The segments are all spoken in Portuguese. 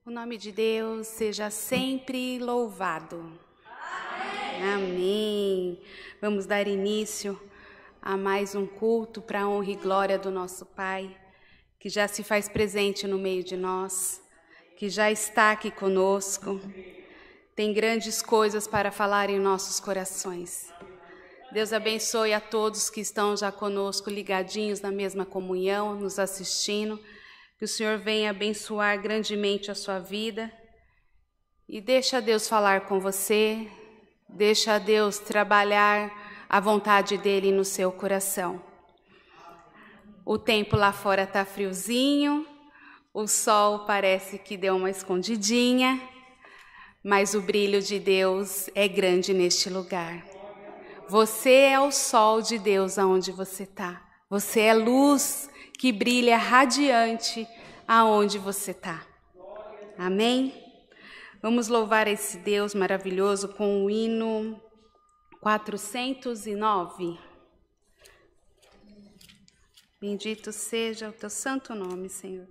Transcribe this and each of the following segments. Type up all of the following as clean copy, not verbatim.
O nome de Deus seja sempre louvado. Amém. Amém. Vamos dar início a mais um culto para a honra e glória do nosso Pai, que já se faz presente no meio de nós, que já está aqui conosco, tem grandes coisas para falar em nossos corações. Deus abençoe a todos que estão já conosco, ligadinhos na mesma comunhão, nos assistindo. Que o Senhor venha abençoar grandemente a sua vida. E deixa Deus falar com você, deixa Deus trabalhar a vontade dEle no seu coração. O tempo lá fora está friozinho, o sol parece que deu uma escondidinha, mas o brilho de Deus é grande neste lugar. Você é o sol de Deus aonde você está. Você é luz que brilha radiante aonde você está. Amém? Vamos louvar esse Deus maravilhoso com o hino 409. Bendito seja o teu santo nome, Senhor.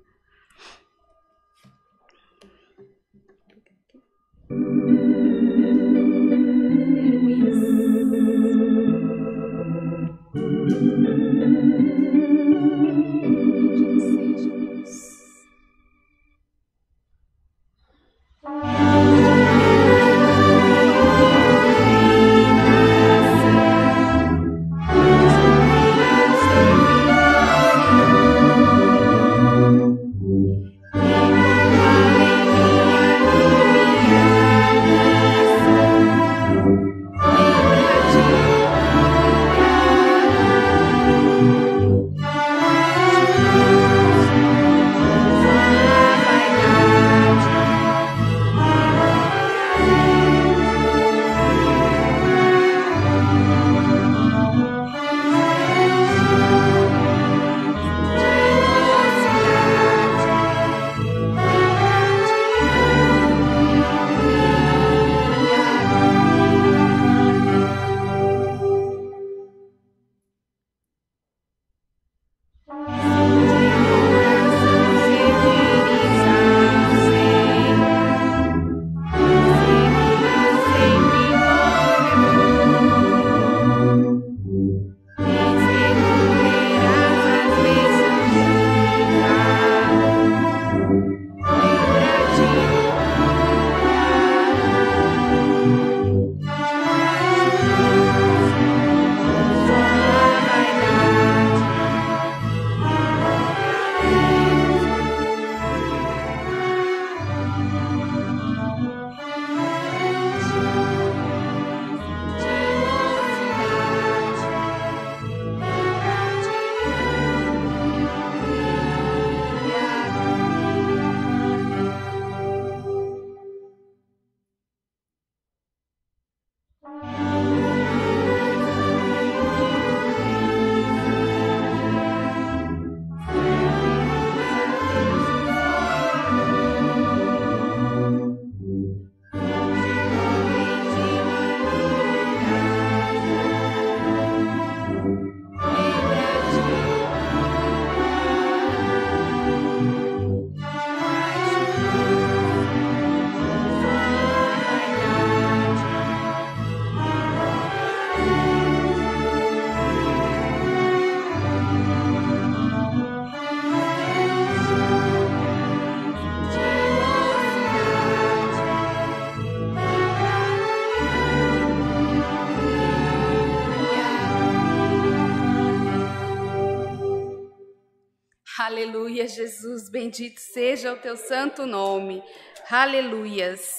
Aleluia, Jesus, bendito seja o teu santo nome. Aleluias.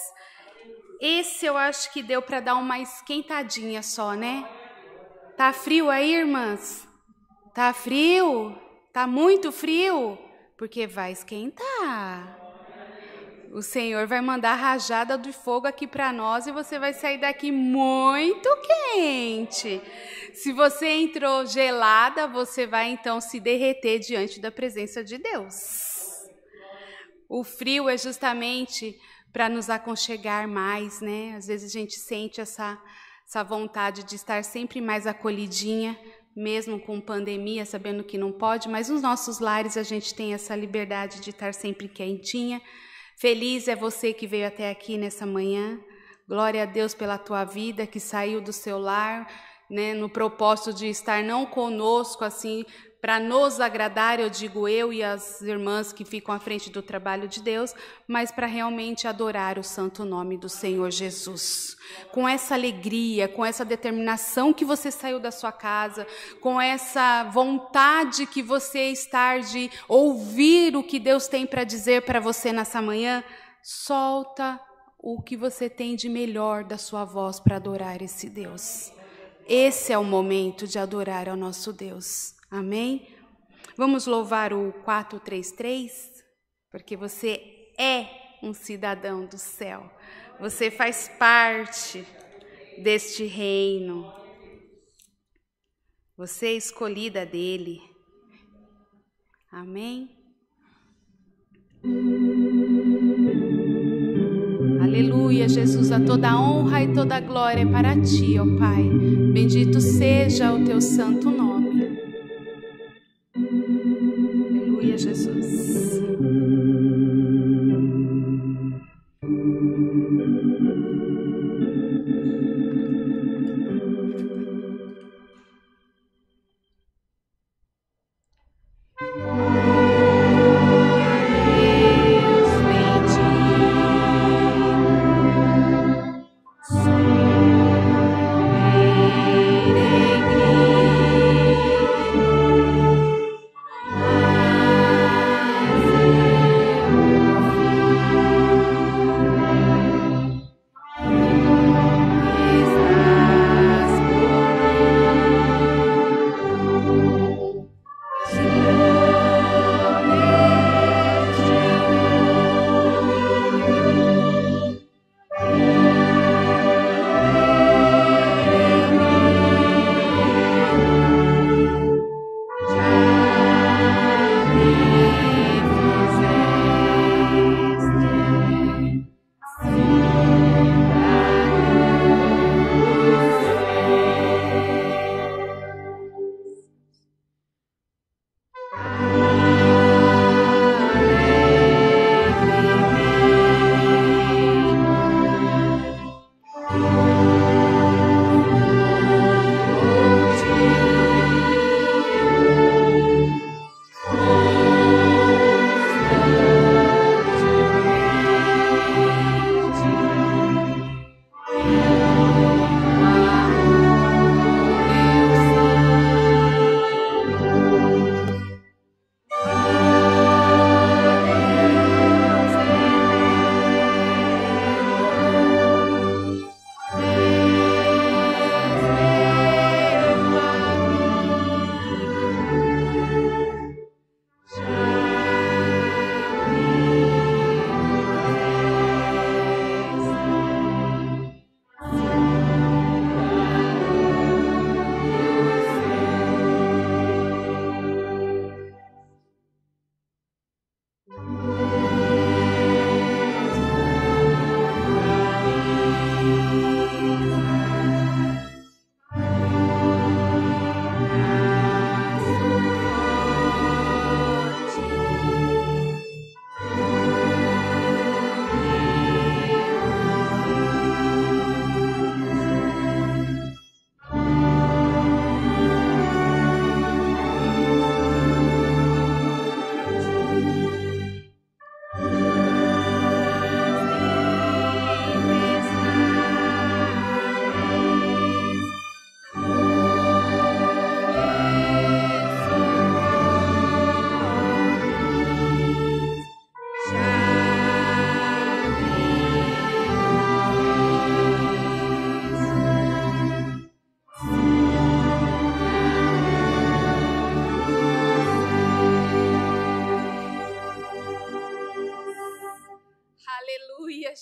Esse eu acho que deu para dar uma esquentadinha só, né? Tá frio aí, irmãs? Tá frio? Tá muito frio? Porque vai esquentar. O Senhor vai mandar rajada de fogo aqui para nós e você vai sair daqui muito quente. Se você entrou gelada, você vai então se derreter diante da presença de Deus. O frio é justamente para nos aconchegar mais, né? Às vezes a gente sente essa vontade de estar sempre mais acolhidinha, mesmo com pandemia, sabendo que não pode, mas nos nossos lares a gente tem essa liberdade de estar sempre quentinha. Feliz é você que veio até aqui nessa manhã. Glória a Deus pela tua vida, que saiu do seu lar, né, no propósito de estar não conosco, assim, para nos agradar, eu digo eu e as irmãs que ficam à frente do trabalho de Deus, mas para realmente adorar o santo nome do Senhor Jesus. Com essa alegria, com essa determinação que você saiu da sua casa, com essa vontade que você está de ouvir o que Deus tem para dizer para você nessa manhã, solta o que você tem de melhor da sua voz para adorar esse Deus. Esse é o momento de adorar ao nosso Deus. Amém? Vamos louvar o 433, porque você é um cidadão do céu. Você faz parte deste reino. Você é escolhida dele. Amém? Aleluia, Jesus, a toda honra e toda glória é para ti, ó Pai. Bendito seja o teu santo nome. Aleluia, Jesus.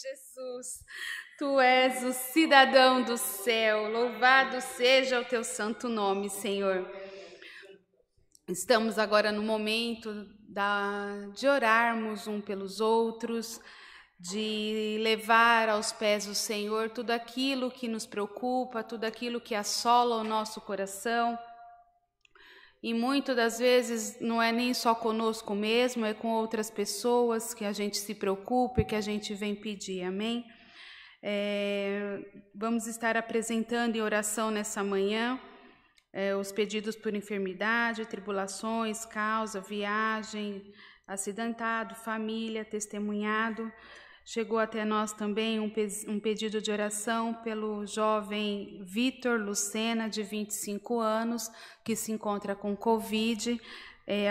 Jesus, tu és o cidadão do céu, louvado seja o teu santo nome, Senhor. Estamos agora no momento de orarmos um pelos outros, de levar aos pés do Senhor tudo aquilo que nos preocupa, tudo aquilo que assola o nosso coração. E muitas das vezes não é nem só conosco mesmo, é com outras pessoas que a gente se preocupa e que a gente vem pedir, amém? Vamos estar apresentando em oração nessa manhã os pedidos por enfermidade, tribulações, causa, viagem, acidentado, família, testemunhado. Chegou até nós também um pedido de oração pelo jovem Vitor Lucena, de 25 anos, que se encontra com Covid.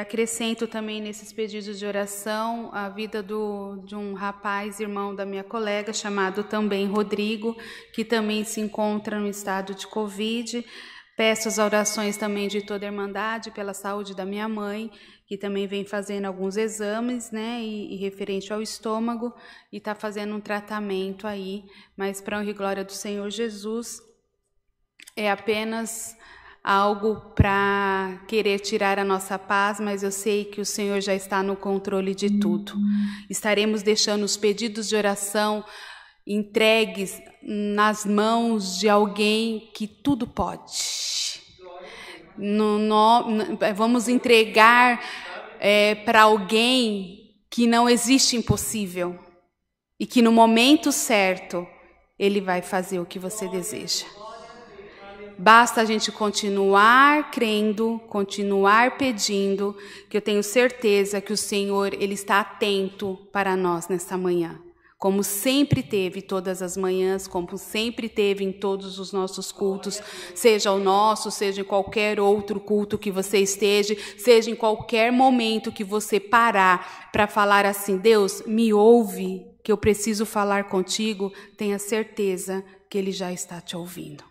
Acrescento também nesses pedidos de oração a vida de um rapaz, irmão da minha colega, chamado também Rodrigo, que também se encontra no estado de Covid. Peço as orações também de toda a Irmandade pela saúde da minha mãe, que também vem fazendo alguns exames, né, e referente ao estômago, e está fazendo um tratamento aí, mas para a honra e glória do Senhor Jesus, é apenas algo para querer tirar a nossa paz, mas eu sei que o Senhor já está no controle de tudo. Estaremos deixando os pedidos de oração entregues nas mãos de alguém que tudo pode. Vamos entregar para alguém que não existe impossível e que no momento certo Ele vai fazer o que você deseja. Basta a gente continuar crendo, continuar pedindo, que eu tenho certeza que o Senhor Ele está atento para nós nesta manhã. Como sempre teve todas as manhãs, como sempre teve em todos os nossos cultos, seja o nosso, seja em qualquer outro culto que você esteja, seja em qualquer momento que você parar para falar assim, Deus, me ouve, que eu preciso falar contigo, tenha certeza que Ele já está te ouvindo.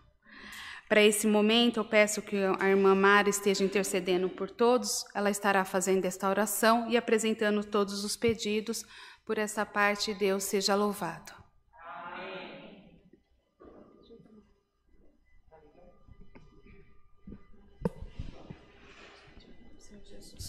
Para esse momento, eu peço que a irmã Mara esteja intercedendo por todos, ela estará fazendo esta oração e apresentando todos os pedidos. Por essa parte, Deus seja louvado. Amém.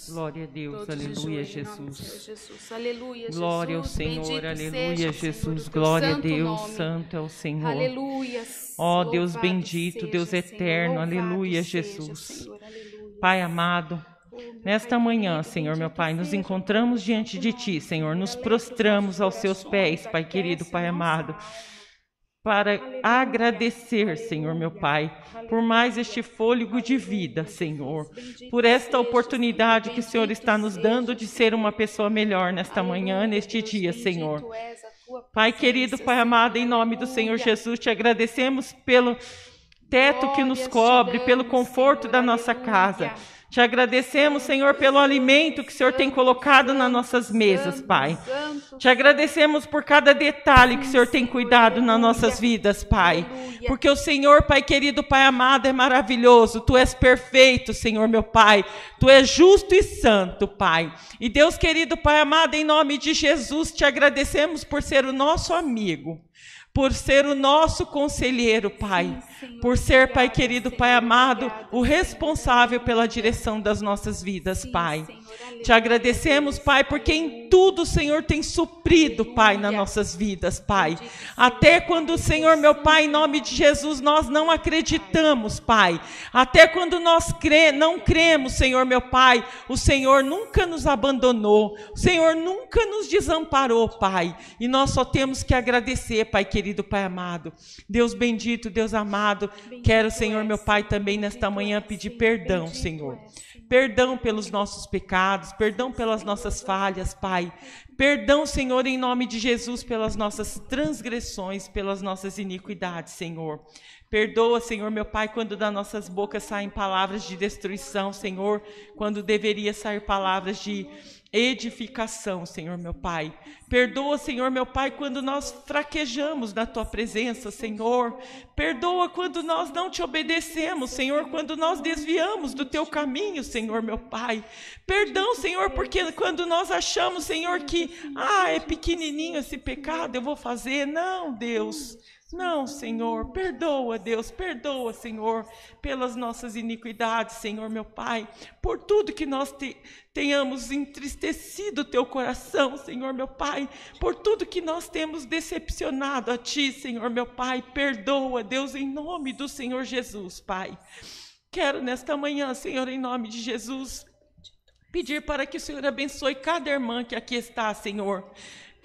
Glória a Deus, Todos aleluia, Jesus. Jesus. Aleluia, glória Jesus. ao Senhor, Bendito aleluia, Jesus. Senhor, Glória a Deus, nome. santo é o Senhor. Aleluia. Ó Deus bendito, Deus eterno, aleluia, Jesus. Senhor, aleluia. Pai amado, nesta manhã, Senhor, meu Pai, nos encontramos diante de Ti, Senhor, nos prostramos aos Seus pés, Pai querido, Pai amado, para agradecer, Senhor, meu Pai, por mais este fôlego de vida, Senhor, por esta oportunidade que o Senhor está nos dando de ser uma pessoa melhor nesta manhã, neste dia, Senhor. Pai querido, Pai amado, em nome do Senhor Jesus, te agradecemos pelo teto que nos cobre, pelo conforto da nossa casa. Te agradecemos, Senhor, pelo alimento que o Senhor tem colocado nas nossas mesas, Pai. Te agradecemos por cada detalhe que o Senhor tem cuidado nas nossas vidas, Pai. Porque o Senhor, Pai querido, Pai amado, é maravilhoso. Tu és perfeito, Senhor, meu Pai. Tu és justo e santo, Pai. E Deus querido, Pai amado, em nome de Jesus, te agradecemos por ser o nosso amigo. Por ser o nosso conselheiro, Pai. Sim, por ser, Pai querido, Pai amado, o responsável pela direção das nossas vidas, sim, Pai. Senhor, te agradecemos, Pai, porque em tudo o Senhor tem suprido, Pai, nas nossas vidas, Pai. Até quando, Senhor, meu Pai, em nome de Jesus, nós não acreditamos, Pai. Até quando nós não cremos, Senhor, meu Pai, o Senhor nunca nos abandonou. O Senhor nunca nos desamparou, Pai. E nós só temos que agradecer, Pai querido, Pai amado. Deus bendito, Deus amado, quero, Senhor, meu Pai, também nesta manhã pedir perdão, Senhor. Perdão pelos nossos pecados, perdão pelas nossas falhas, Pai. Perdão, Senhor, em nome de Jesus, pelas nossas transgressões, pelas nossas iniquidades, Senhor. Perdoa, Senhor, meu Pai, quando das nossas bocas saem palavras de destruição, Senhor, quando deveria sair palavras de edificação, Senhor, meu Pai. Perdoa, Senhor, meu Pai, quando nós fraquejamos na Tua presença, Senhor. Perdoa quando nós não Te obedecemos, Senhor, quando nós desviamos do Teu caminho, Senhor, meu Pai. Perdão, Senhor, porque quando nós achamos, Senhor, que, é pequenininho esse pecado, eu vou fazer. Não, Deus. Não, Senhor, perdoa, Deus, perdoa, Senhor, pelas nossas iniquidades, Senhor, meu Pai, por tudo que nós tenhamos entristecido o Teu coração, Senhor, meu Pai, por tudo que nós temos decepcionado a Ti, Senhor, meu Pai, perdoa, Deus, em nome do Senhor Jesus, Pai. Quero nesta manhã, Senhor, em nome de Jesus, pedir para que o Senhor abençoe cada irmã que aqui está, Senhor.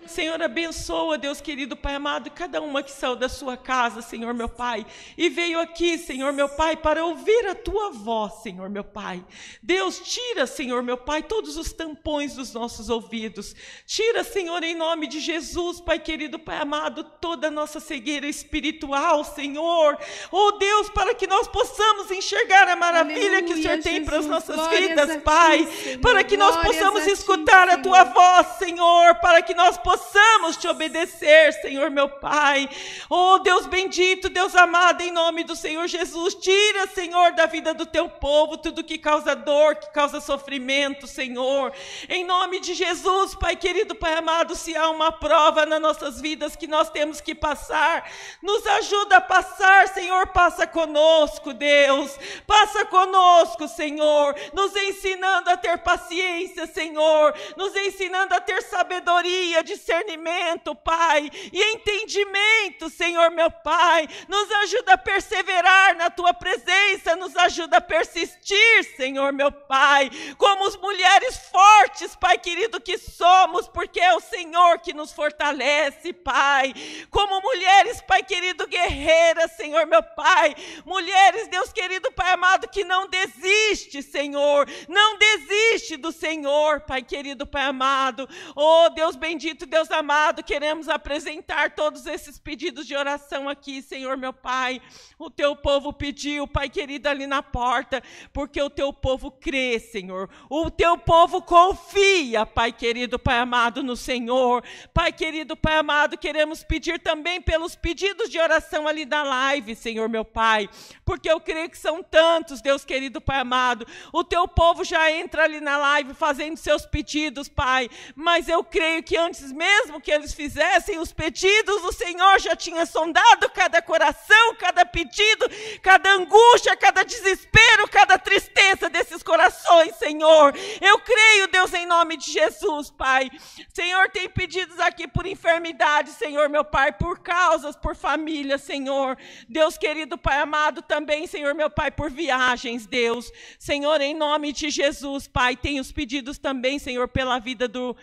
Senhor, abençoa, Deus querido, Pai amado, cada uma que saiu da sua casa, Senhor, meu Pai, e veio aqui, Senhor, meu Pai, para ouvir a Tua voz, Senhor, meu Pai. Deus, tira, Senhor, meu Pai, todos os tampões dos nossos ouvidos. Tira, Senhor, em nome de Jesus, Pai querido, Pai amado, toda a nossa cegueira espiritual, Senhor. Oh, Deus, para que nós possamos enxergar a maravilha que o Senhor tem para as nossas vidas, Pai. Para que nós possamos escutar a Tua voz, Senhor, para que nós possamos te obedecer, Senhor meu Pai. Oh Deus bendito, Deus amado, em nome do Senhor Jesus, tira, Senhor, da vida do teu povo tudo que causa dor, que causa sofrimento, Senhor. Em nome de Jesus, Pai querido, Pai amado, se há uma prova nas nossas vidas que nós temos que passar, nos ajuda a passar, Senhor, passa conosco, Deus. Passa conosco, Senhor, nos ensinando a ter paciência, Senhor, nos ensinando a ter sabedoria, discernimento, Pai, e entendimento, Senhor meu Pai. Nos ajuda a perseverar na Tua presença, nos ajuda a persistir, Senhor meu Pai, como as mulheres fortes, Pai querido, que somos, porque é o Senhor que nos fortalece, Pai. Como mulheres, Pai querido, guerreiras, Senhor meu Pai. Mulheres, Deus querido, Pai amado, que não desiste, Senhor, não desiste do Senhor, Pai querido, Pai amado. Oh Deus bendito, Deus amado, queremos apresentar todos esses pedidos de oração aqui, Senhor meu Pai. O teu povo pediu, Pai querido, ali na porta, porque o teu povo crê, Senhor. O teu povo confia, Pai querido, Pai amado, no Senhor. Pai querido, Pai amado, queremos pedir também pelos pedidos de oração ali da live, Senhor meu Pai, porque eu creio que são tantos, Deus querido, Pai amado. O teu povo já entra ali na live fazendo seus pedidos, Pai, mas eu creio que antes mesmo que eles fizessem os pedidos, o Senhor já tinha sondado cada coração, cada pedido, cada angústia, cada desespero, cada tristeza desses corações, Senhor. Eu creio, Deus, em nome de Jesus, Pai. Senhor, tem pedidos aqui por enfermidade, Senhor, meu Pai, por causas, por família, Senhor. Deus querido, Pai amado, também, Senhor, meu Pai, por viagens, Deus. Senhor, em nome de Jesus, Pai, tem os pedidos também, Senhor, pela vida do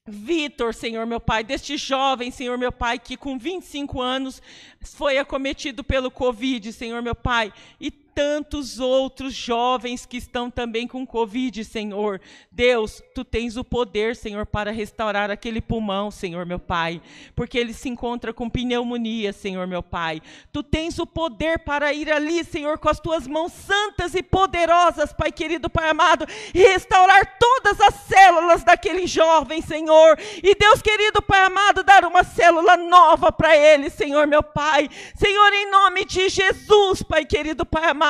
Vitor, Senhor meu Pai, deste jovem, Senhor meu Pai, que com 25 anos foi acometido pelo Covid, Senhor meu Pai, e tantos outros jovens que estão também com Covid, Senhor. Deus, Tu tens o poder, Senhor, para restaurar aquele pulmão, Senhor, meu Pai, porque ele se encontra com pneumonia, Senhor, meu Pai. Tu tens o poder para ir ali, Senhor, com as Tuas mãos santas e poderosas, Pai querido, Pai amado, e restaurar todas as células daquele jovem, Senhor. E Deus querido, Pai amado, dar uma célula nova para ele, Senhor, meu Pai. Senhor, em nome de Jesus, Pai querido, Pai amado,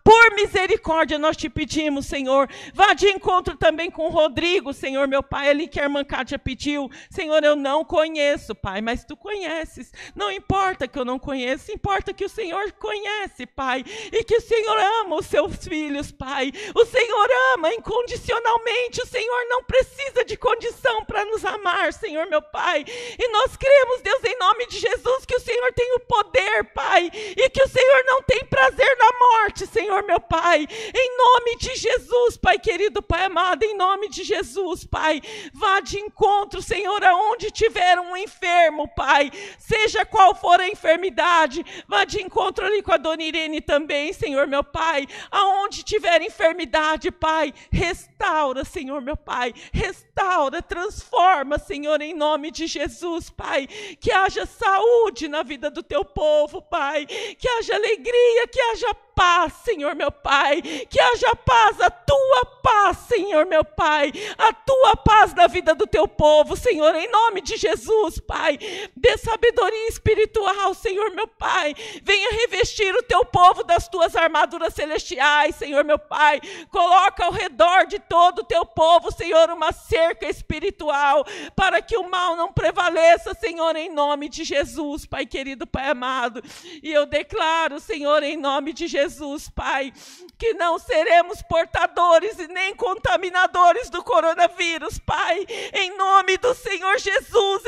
por misericórdia nós te pedimos, Senhor. Vá de encontro também com o Rodrigo, Senhor, meu Pai, ali que a irmã Kátia pediu. Senhor, eu não conheço, Pai, mas Tu conheces. Não importa que eu não conheça, importa que o Senhor conhece, Pai, e que o Senhor ama os Seus filhos, Pai. O Senhor ama incondicionalmente, o Senhor não precisa de condição para nos amar, Senhor, meu Pai. E nós cremos, Deus, em nome de Jesus, que o Senhor tem o poder, Pai, e que o Senhor não tem prazer na morte, Senhor, meu Pai. Em nome de Jesus, Pai querido, Pai amado, em nome de Jesus, Pai, vá de encontro, Senhor, aonde tiver um enfermo, Pai, seja qual for a enfermidade, vá de encontro ali com a Dona Irene também, Senhor, meu Pai, aonde tiver enfermidade, Pai, restaura, Senhor, meu Pai, restaura, transforma, Senhor, em nome de Jesus, Pai, que haja saúde na vida do Teu povo, Pai, que haja alegria, que haja paz, Senhor, meu Pai, que haja paz, a Tua paz, Senhor, meu Pai, a Tua paz na vida do Teu povo, Senhor, em nome de Jesus, Pai, dê sabedoria espiritual, Senhor, meu Pai, venha revestir o Teu povo das Tuas armaduras celestiais, Senhor, meu Pai, coloca ao redor de todo o Teu povo, Senhor, uma cerca espiritual, para que o mal não prevaleça, Senhor, em nome de Jesus, Pai querido, Pai amado, e eu declaro, Senhor, em nome de Jesus, Pai, que não seremos portadores e nem contaminadores do coronavírus, Pai, em nome do Senhor Jesus,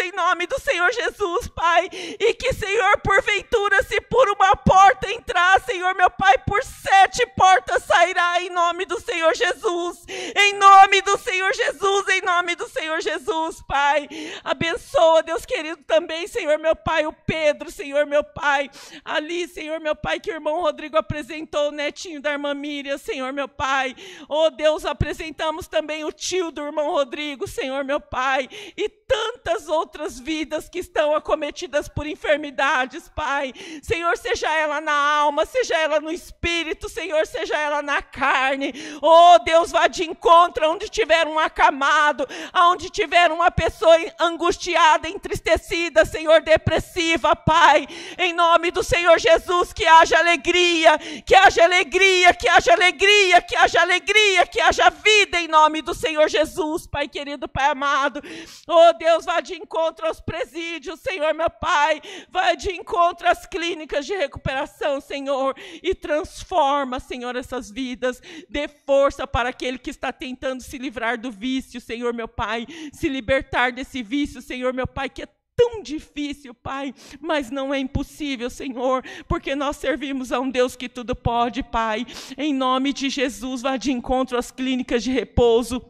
Pai, e que, Senhor, porventura, se por uma porta entrarmos entrar, Senhor meu Pai, por 7 portas sairá, em nome do Senhor Jesus, em nome do Senhor Jesus, em nome do Senhor Jesus, Pai. Abençoa, Deus querido, também, Senhor meu Pai, o Pedro, Senhor meu Pai, ali, Senhor meu Pai, que o irmão Rodrigo apresentou, o netinho da irmã Miriam, Senhor meu Pai. Oh Deus, apresentamos também o tio do irmão Rodrigo, Senhor meu Pai, e tantas outras vidas que estão acometidas por enfermidades, Pai. Senhor, seja ela na alma, seja ela no espírito, Senhor, seja ela na carne. Oh Deus, vá de encontro onde tiver um acamado, onde tiver uma pessoa angustiada, entristecida, Senhor, depressiva, Pai. Em nome do Senhor Jesus, que haja alegria, que haja alegria, que haja alegria, que haja alegria, que haja vida em nome do Senhor Jesus, Pai querido, Pai amado. Oh Deus, vá de encontro aos presídios, Senhor meu Pai, vá de encontro às clínicas de recuperação, Senhor, e transforma, Senhor, essas vidas. Dê força para aquele que está tentando se livrar do vício, Senhor meu Pai, se libertar desse vício, Senhor meu Pai, que é tão difícil, Pai, mas não é impossível, Senhor, porque nós servimos a um Deus que tudo pode, Pai. Em nome de Jesus, vá de encontro às clínicas de repouso.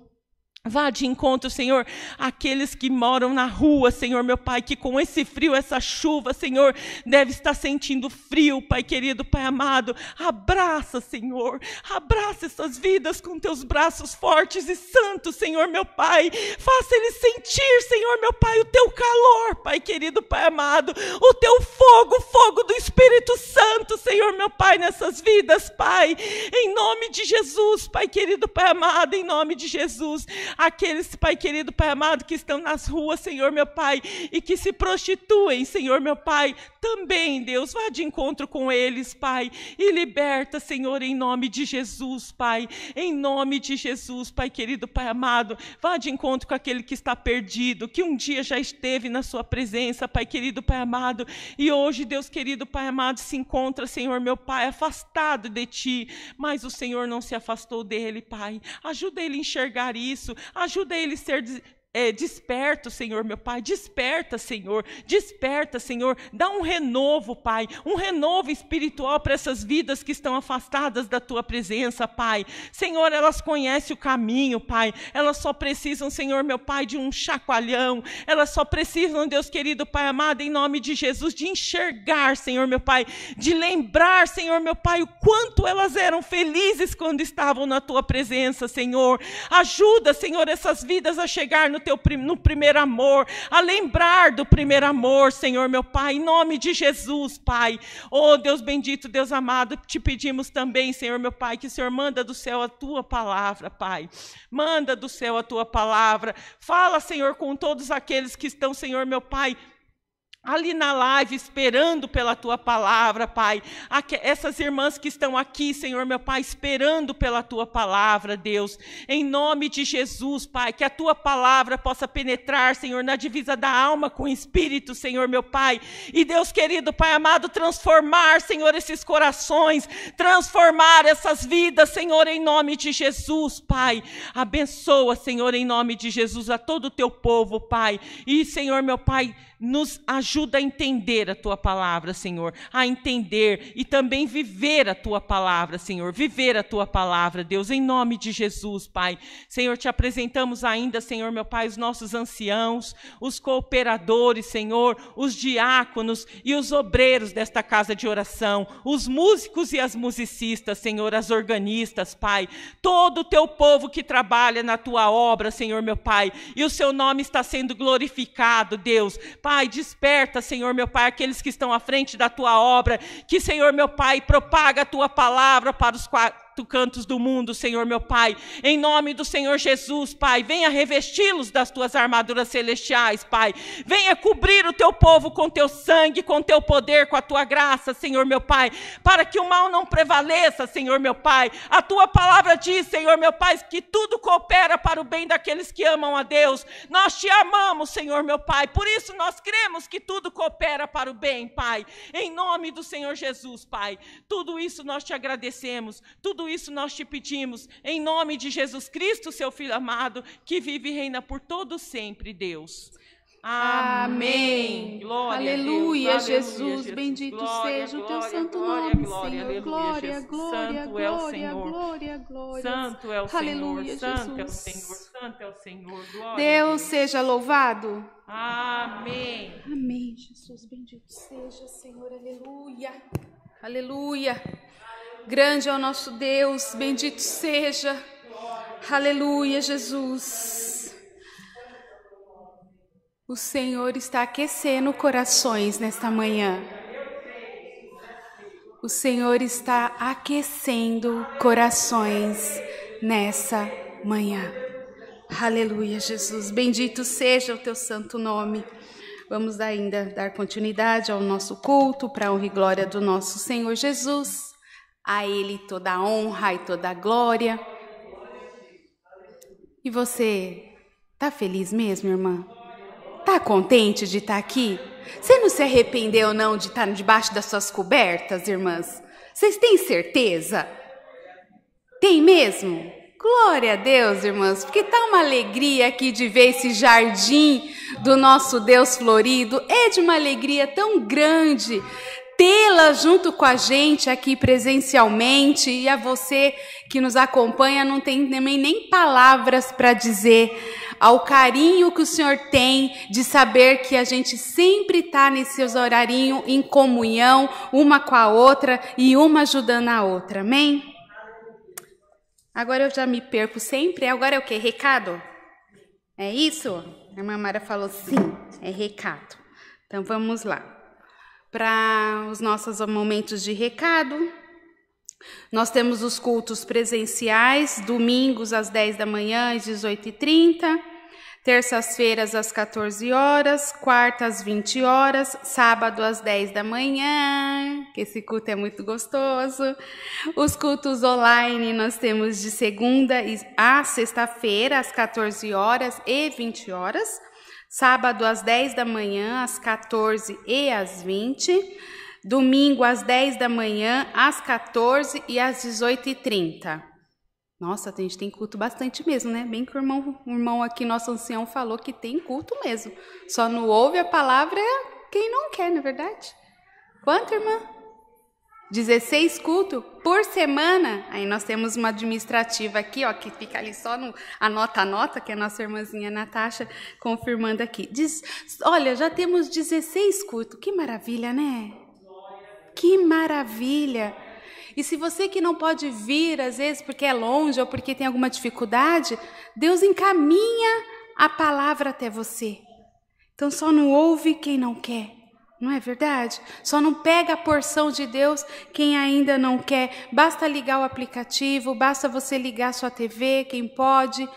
Vá de encontro, Senhor, àqueles que moram na rua, Senhor, meu Pai, que com esse frio, essa chuva, Senhor, deve estar sentindo frio, Pai querido, Pai amado. Abraça, Senhor, abraça essas vidas com teus braços fortes e santos, Senhor, meu Pai. Faça eles sentir, Senhor, meu Pai, o teu calor, Pai querido, Pai amado, o teu fogo, o fogo do Espírito Santo, Senhor, meu Pai, nessas vidas, Pai. Em nome de Jesus, Pai querido, Pai amado, em nome de Jesus. Aqueles, Pai querido, Pai amado, que estão nas ruas, Senhor meu Pai, e que se prostituem, Senhor meu Pai, também, Deus, vá de encontro com eles, Pai, e liberta, Senhor, em nome de Jesus, Pai, em nome de Jesus, Pai querido, Pai amado, vá de encontro com aquele que está perdido, que um dia já esteve na sua presença, Pai querido, Pai amado, e hoje, Deus querido, Pai amado, se encontra, Senhor meu Pai, afastado de Ti, mas o Senhor não se afastou dele, Pai. Ajuda ele a enxergar isso, ajuda ele a ser desperto, Senhor meu Pai, desperta, Senhor, dá um renovo, Pai, um renovo espiritual para essas vidas que estão afastadas da Tua presença, Pai. Senhor, elas conhecem o caminho, Pai, elas só precisam, Senhor meu Pai, de um chacoalhão, elas só precisam, Deus querido, Pai amado, em nome de Jesus, de enxergar, Senhor meu Pai, de lembrar, Senhor meu Pai, o quanto elas eram felizes quando estavam na Tua presença, Senhor. Ajuda, Senhor, essas vidas a chegar no primeiro amor, a lembrar do primeiro amor, Senhor meu Pai, em nome de Jesus, Pai. Oh Deus bendito, Deus amado, te pedimos também, Senhor meu Pai, que o Senhor manda do céu a Tua palavra, Pai. Manda do céu a Tua palavra. Fala, Senhor, com todos aqueles que estão, Senhor meu Pai, ali na live, esperando pela Tua palavra, Pai. Essas irmãs que estão aqui, Senhor meu Pai, esperando pela Tua palavra, Deus. Em nome de Jesus, Pai, que a Tua palavra possa penetrar, Senhor, na divisa da alma com o Espírito, Senhor meu Pai. E Deus querido, Pai amado, transformar, Senhor, esses corações, transformar essas vidas, Senhor, em nome de Jesus, Pai. Abençoa, Senhor, em nome de Jesus, a todo o Teu povo, Pai. E, Senhor meu Pai, nos ajuda a entender a Tua palavra, Senhor, a entender e também viver a Tua palavra, Senhor, viver a Tua palavra, Deus, em nome de Jesus, Pai. Senhor, te apresentamos ainda, Senhor, meu Pai, os nossos anciãos, os cooperadores, Senhor, os diáconos e os obreiros desta casa de oração, os músicos e as musicistas, Senhor, as organistas, Pai, todo o Teu povo que trabalha na Tua obra, Senhor, meu Pai, e o Seu nome está sendo glorificado, Deus. Pai, desperta, Senhor, meu Pai, aqueles que estão à frente da Tua obra, que, Senhor, meu Pai, propaga a Tua palavra para os cantos do mundo, Senhor, meu Pai. Em nome do Senhor Jesus, Pai, venha revesti-los das Tuas armaduras celestiais, Pai. Venha cobrir o Teu povo com Teu sangue, com Teu poder, com a Tua graça, Senhor, meu Pai, para que o mal não prevaleça, Senhor, meu Pai. A Tua palavra diz, Senhor, meu Pai, que tudo coopera para o bem daqueles que amam a Deus. Nós Te amamos, Senhor, meu Pai, por isso nós cremos que tudo coopera para o bem, Pai. Em nome do Senhor Jesus, Pai. Tudo isso nós Te agradecemos, tudo isso nós Te pedimos, em nome de Jesus Cristo, Seu Filho amado, que vive e reina por todo sempre, Deus. Amém. Glória Aleluia, a Deus. Jesus. Bendito seja o teu santo nome, Senhor. Glória, glória, glória, glória, glória. Santo é o Senhor. Aleluia, Santo é o Jesus. Senhor. Santo é o Senhor. Glória a Deus seja louvado. Amém. Amém, Jesus. Bendito seja, Senhor. Aleluia. Aleluia. Grande é o nosso Deus. Bendito seja. Aleluia, Jesus. O Senhor está aquecendo corações nesta manhã. O Senhor está aquecendo corações nessa manhã. Aleluia, Jesus. Bendito seja o teu santo nome. Vamos ainda dar continuidade ao nosso culto para a honra e glória do nosso Senhor Jesus. A Ele toda a honra e toda a glória. E você está feliz mesmo, irmã? Está contente de estar aqui? Você não se arrependeu não de estar debaixo das suas cobertas, irmãs? Vocês têm certeza? Tem mesmo? Glória a Deus, irmãs, porque tá uma alegria aqui de ver esse jardim do nosso Deus florido. É de uma alegria tão grande tê-la junto com a gente aqui presencialmente, e a você que nos acompanha não tem também nem palavras para dizer ao carinho que o Senhor tem de saber que a gente sempre está nesse horarinho em comunhão, uma com a outra e uma ajudando a outra, amém? Agora eu já me perco sempre, agora é o quê? Recado? É isso? A irmã Mara falou sim, é recado. Então vamos lá. Para os nossos momentos de recado, nós temos os cultos presenciais, domingos às 10 da manhã às 18h30, terças-feiras às 14 horas, quartas às 20 horas, sábado às 10 da manhã, que esse culto é muito gostoso. Os cultos online nós temos de segunda a sexta-feira às 14 horas e 20 horas. Sábado às 10 da manhã, às 14 e às 20. Domingo às 10 da manhã, às 14 e às 18h30. Nossa, a gente tem culto bastante mesmo, né? Bem que o irmão aqui, nosso ancião, falou que tem culto mesmo. Só não ouve a palavra quem não quer, não é verdade? Quanto, irmã? 16 cultos por semana. Aí nós temos uma administrativa aqui, ó, que fica ali só no anota, que é a nossa irmãzinha Natasha confirmando aqui. Diz, olha, já temos 16 cultos. Que maravilha, né? Que maravilha. E se você que não pode vir, às vezes porque é longe ou porque tem alguma dificuldade, Deus encaminha a palavra até você. Então só não ouve quem não quer. Não é verdade? Só não pega a porção de Deus quem ainda não quer. Basta ligar o aplicativo, basta você ligar a sua TV, quem pode,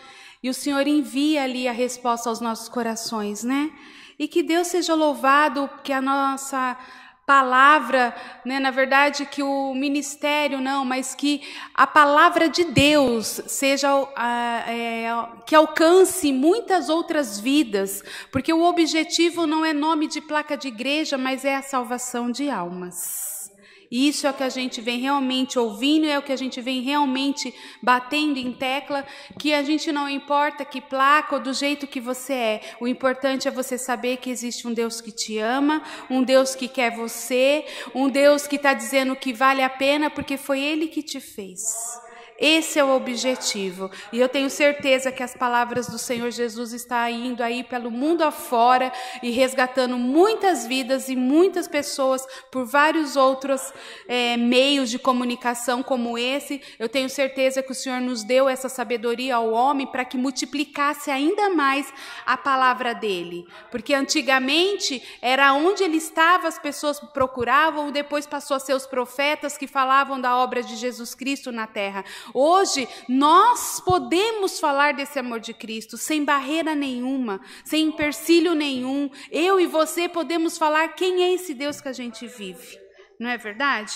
e o Senhor envia ali a resposta aos nossos corações, né? E que Deus seja louvado, que a nossa palavra, né, na verdade que o ministério não, mas que a palavra de Deus seja que alcance muitas outras vidas, porque o objetivo não é nome de placa de igreja, mas é a salvação de almas. E isso é o que a gente vem realmente ouvindo, é o que a gente vem realmente batendo em tecla, que a gente não importa que placa ou do jeito que você é. O importante é você saber que existe um Deus que te ama, um Deus que quer você, um Deus que está dizendo que vale a pena porque foi Ele que te fez. Esse é o objetivo. E eu tenho certeza que as palavras do Senhor Jesus estão indo aí pelo mundo afora e resgatando muitas vidas e muitas pessoas por vários outros meios de comunicação como esse. Eu tenho certeza que o Senhor nos deu essa sabedoria ao homem para que multiplicasse ainda mais a palavra dele. Porque antigamente era onde ele estava, as pessoas procuravam, depois passou a ser os profetas que falavam da obra de Jesus Cristo na terra. Hoje, nós podemos falar desse amor de Cristo sem barreira nenhuma, sem empecilho nenhum. Eu e você podemos falar quem é esse Deus que a gente vive. Não é verdade?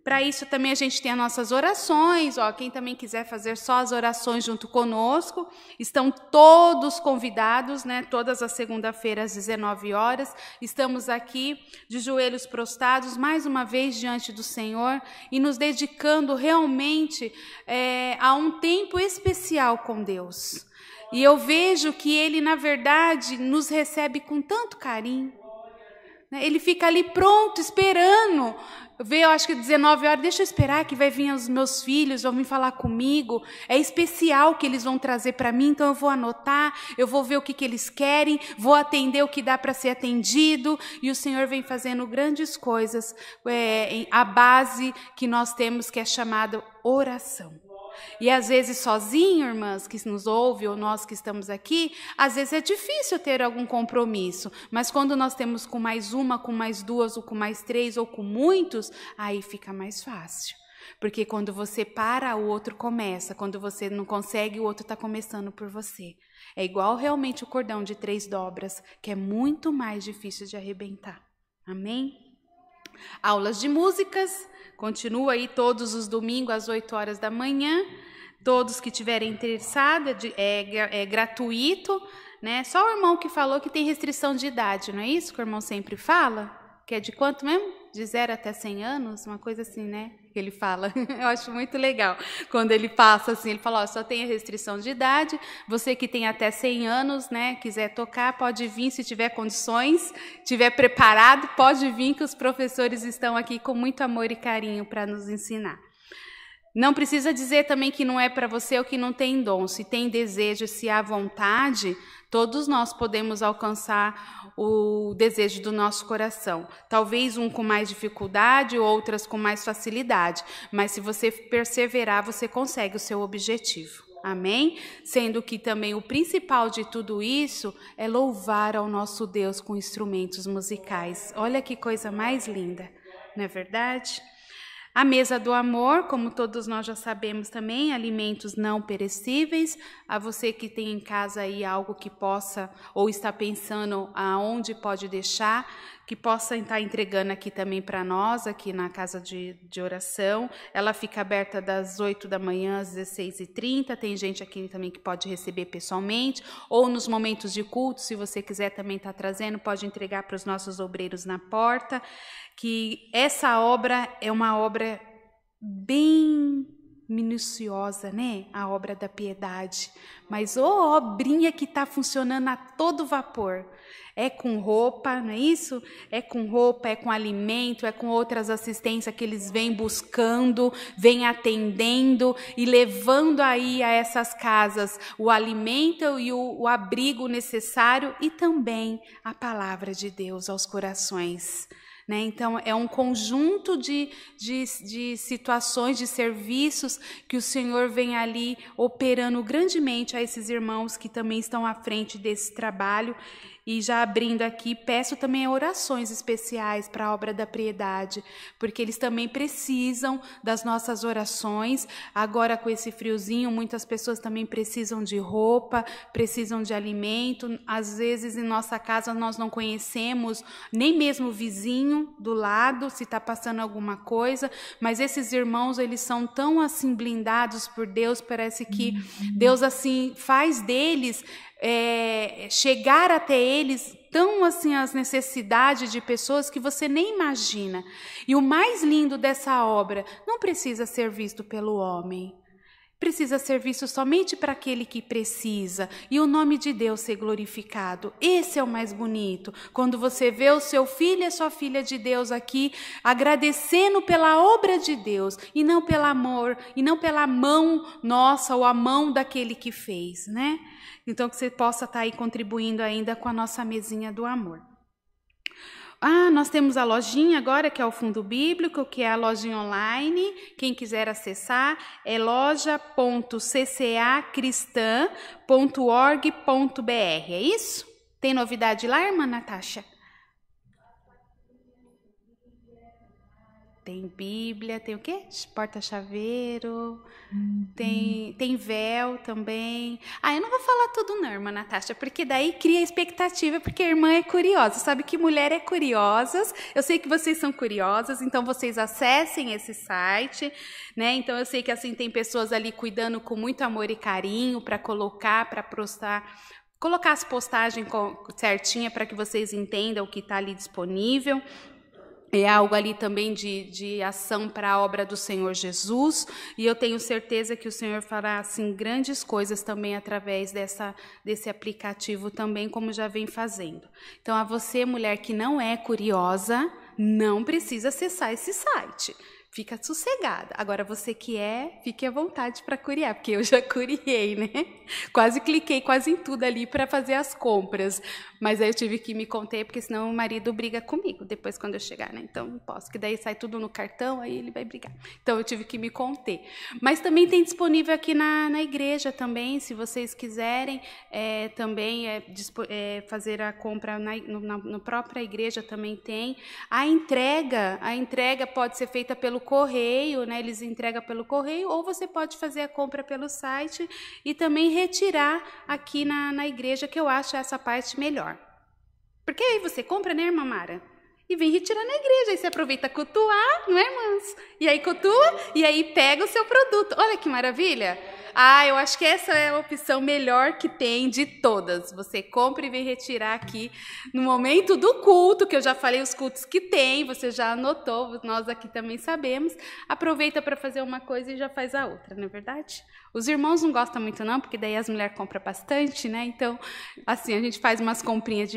Para isso também a gente tem as nossas orações. Ó, quem também quiser fazer só as orações junto conosco, estão todos convidados, né? Todas as segunda-feiras às 19 horas. Estamos aqui de joelhos prostrados, mais uma vez diante do Senhor e nos dedicando realmente a um tempo especial com Deus. E eu vejo que ele, na verdade, nos recebe com tanto carinho. Ele fica ali pronto, esperando. Eu acho que 19 horas, deixa eu esperar que vai vir os meus filhos, vão vir falar comigo. É especial o que eles vão trazer para mim, então eu vou anotar, eu vou ver o que eles querem, vou atender o que dá para ser atendido. E o Senhor vem fazendo grandes coisas, a base que nós temos, que é chamada oração. E às vezes sozinho, irmãs que nos ouvem, ou nós que estamos aqui, às vezes é difícil ter algum compromisso, mas quando nós temos com mais uma, com mais duas, ou com mais três, ou com muitos, aí fica mais fácil. Porque quando você para, o outro começa. Quando você não consegue, o outro está começando por você. É igual realmente o cordão de 3 dobras, que é muito mais difícil de arrebentar. Amém? Aulas de músicas. Continua aí todos os domingos às 8 horas da manhã. Todos que tiverem interessado, é gratuito, né? Só o irmão que falou que tem restrição de idade, não é isso que o irmão sempre fala? Que é de quanto mesmo? De 0 até 100 anos? Uma coisa assim, né? Que ele fala. Eu acho muito legal. Quando ele passa assim, ele fala, só tem a restrição de idade. Você que tem até 100 anos, né? Quiser tocar, pode vir se tiver condições, tiver preparado, pode vir que os professores estão aqui com muito amor e carinho para nos ensinar. Não precisa dizer também que não é para você ou que não tem dom. Se tem desejo, se há vontade, todos nós podemos alcançar o desejo do nosso coração. Talvez um com mais dificuldade, outras com mais facilidade. Mas se você perseverar, você consegue o seu objetivo. Amém? Sendo que também o principal de tudo isso é louvar ao nosso Deus com instrumentos musicais. Olha que coisa mais linda, não é verdade? A mesa do amor, como todos nós já sabemos também, alimentos não perecíveis. A você que tem em casa aí algo que possa, ou está pensando aonde pode deixar, que possa estar entregando aqui também para nós, aqui na casa de oração. Ela fica aberta das 8 da manhã às 16h30. Tem gente aqui também que pode receber pessoalmente, ou nos momentos de culto, se você quiser também estar trazendo, pode entregar para os nossos obreiros na porta. Que essa obra é uma obra bem minuciosa, né? A obra da piedade. Mas obrinha que está funcionando a todo vapor. É com roupa, não é isso? É com roupa, é com alimento, é com outras assistências que eles vêm buscando, vêm atendendo e levando aí a essas casas o alimento e o abrigo necessário e também a palavra de Deus aos corações. Né? Então, é um conjunto de situações, de serviços que o Senhor vem ali operando grandemente a esses irmãos que também estão à frente desse trabalho. E já abrindo aqui, peço também orações especiais para a obra da piedade, porque eles também precisam das nossas orações. Agora, com esse friozinho, muitas pessoas também precisam de roupa, precisam de alimento. Às vezes, em nossa casa, nós não conhecemos nem mesmo o vizinho do lado, se está passando alguma coisa, mas esses irmãos, eles são tão assim blindados por Deus, parece que Deus assim faz deles chegar até eles tão assim as necessidades de pessoas que você nem imagina. E o mais lindo dessa obra não precisa ser visto pelo homem, precisa ser visto somente para aquele que precisa e o nome de Deus ser glorificado. Esse é o mais bonito, quando você vê o seu filho e a sua filha de Deus aqui agradecendo pela obra de Deus e não pelo amor e não pela mão nossa ou a mão daquele que fez, né? Então, que você possa estar aí contribuindo ainda com a nossa mesinha do amor. Nós temos a lojinha agora, que é o Fundo Bíblico, que é a lojinha online. Quem quiser acessar é loja.ccacristã.org.br. É isso? Tem novidade lá, irmã Natasha? Tem Bíblia, tem o quê? Porta-chaveiro, tem véu também. Eu não vou falar tudo não, irmã Natasha, porque daí cria expectativa, porque a irmã é curiosa. Sabe que mulher é curiosas. Eu sei que vocês são curiosas, então vocês acessem esse site, né? Então eu sei que assim tem pessoas ali cuidando com muito amor e carinho para colocar, para postar. Colocar as postagens certinha para que vocês entendam o que está ali disponível. é algo ali também de ação para a obra do Senhor Jesus, e eu tenho certeza que o Senhor fará assim grandes coisas também através desse aplicativo também, como já vem fazendo. Então, a você, mulher que não é curiosa, não precisa acessar esse site. Fica sossegada. Agora, você que fique à vontade para curiar, porque eu já curiei, né? Quase cliquei quase em tudo ali para fazer as compras. Mas aí eu tive que me conter, porque senão o marido briga comigo depois quando eu chegar, né? Então, não posso, que daí sai tudo no cartão, aí ele vai brigar. Então, eu tive que me conter. Mas também tem disponível aqui na igreja também, se vocês quiserem também fazer a compra na própria igreja também tem. A entrega pode ser feita pelo correio, né? Eles entregam pelo correio, ou você pode fazer a compra pelo site e também retirar aqui na igreja, que eu acho essa parte melhor. Porque aí você compra, né, irmã Mara? E vem retirar na igreja, aí você aproveita cultuar, não é, irmãs? E aí cultua, e aí pega o seu produto. Olha que maravilha! Eu acho que essa é a opção melhor que tem de todas. Você compra e vem retirar aqui no momento do culto, que eu já falei os cultos que tem, você já anotou, nós aqui também sabemos. Aproveita para fazer uma coisa e já faz a outra, não é verdade? Os irmãos não gostam muito não, porque daí as mulheres compram bastante, né? Então, assim, a gente faz umas comprinhas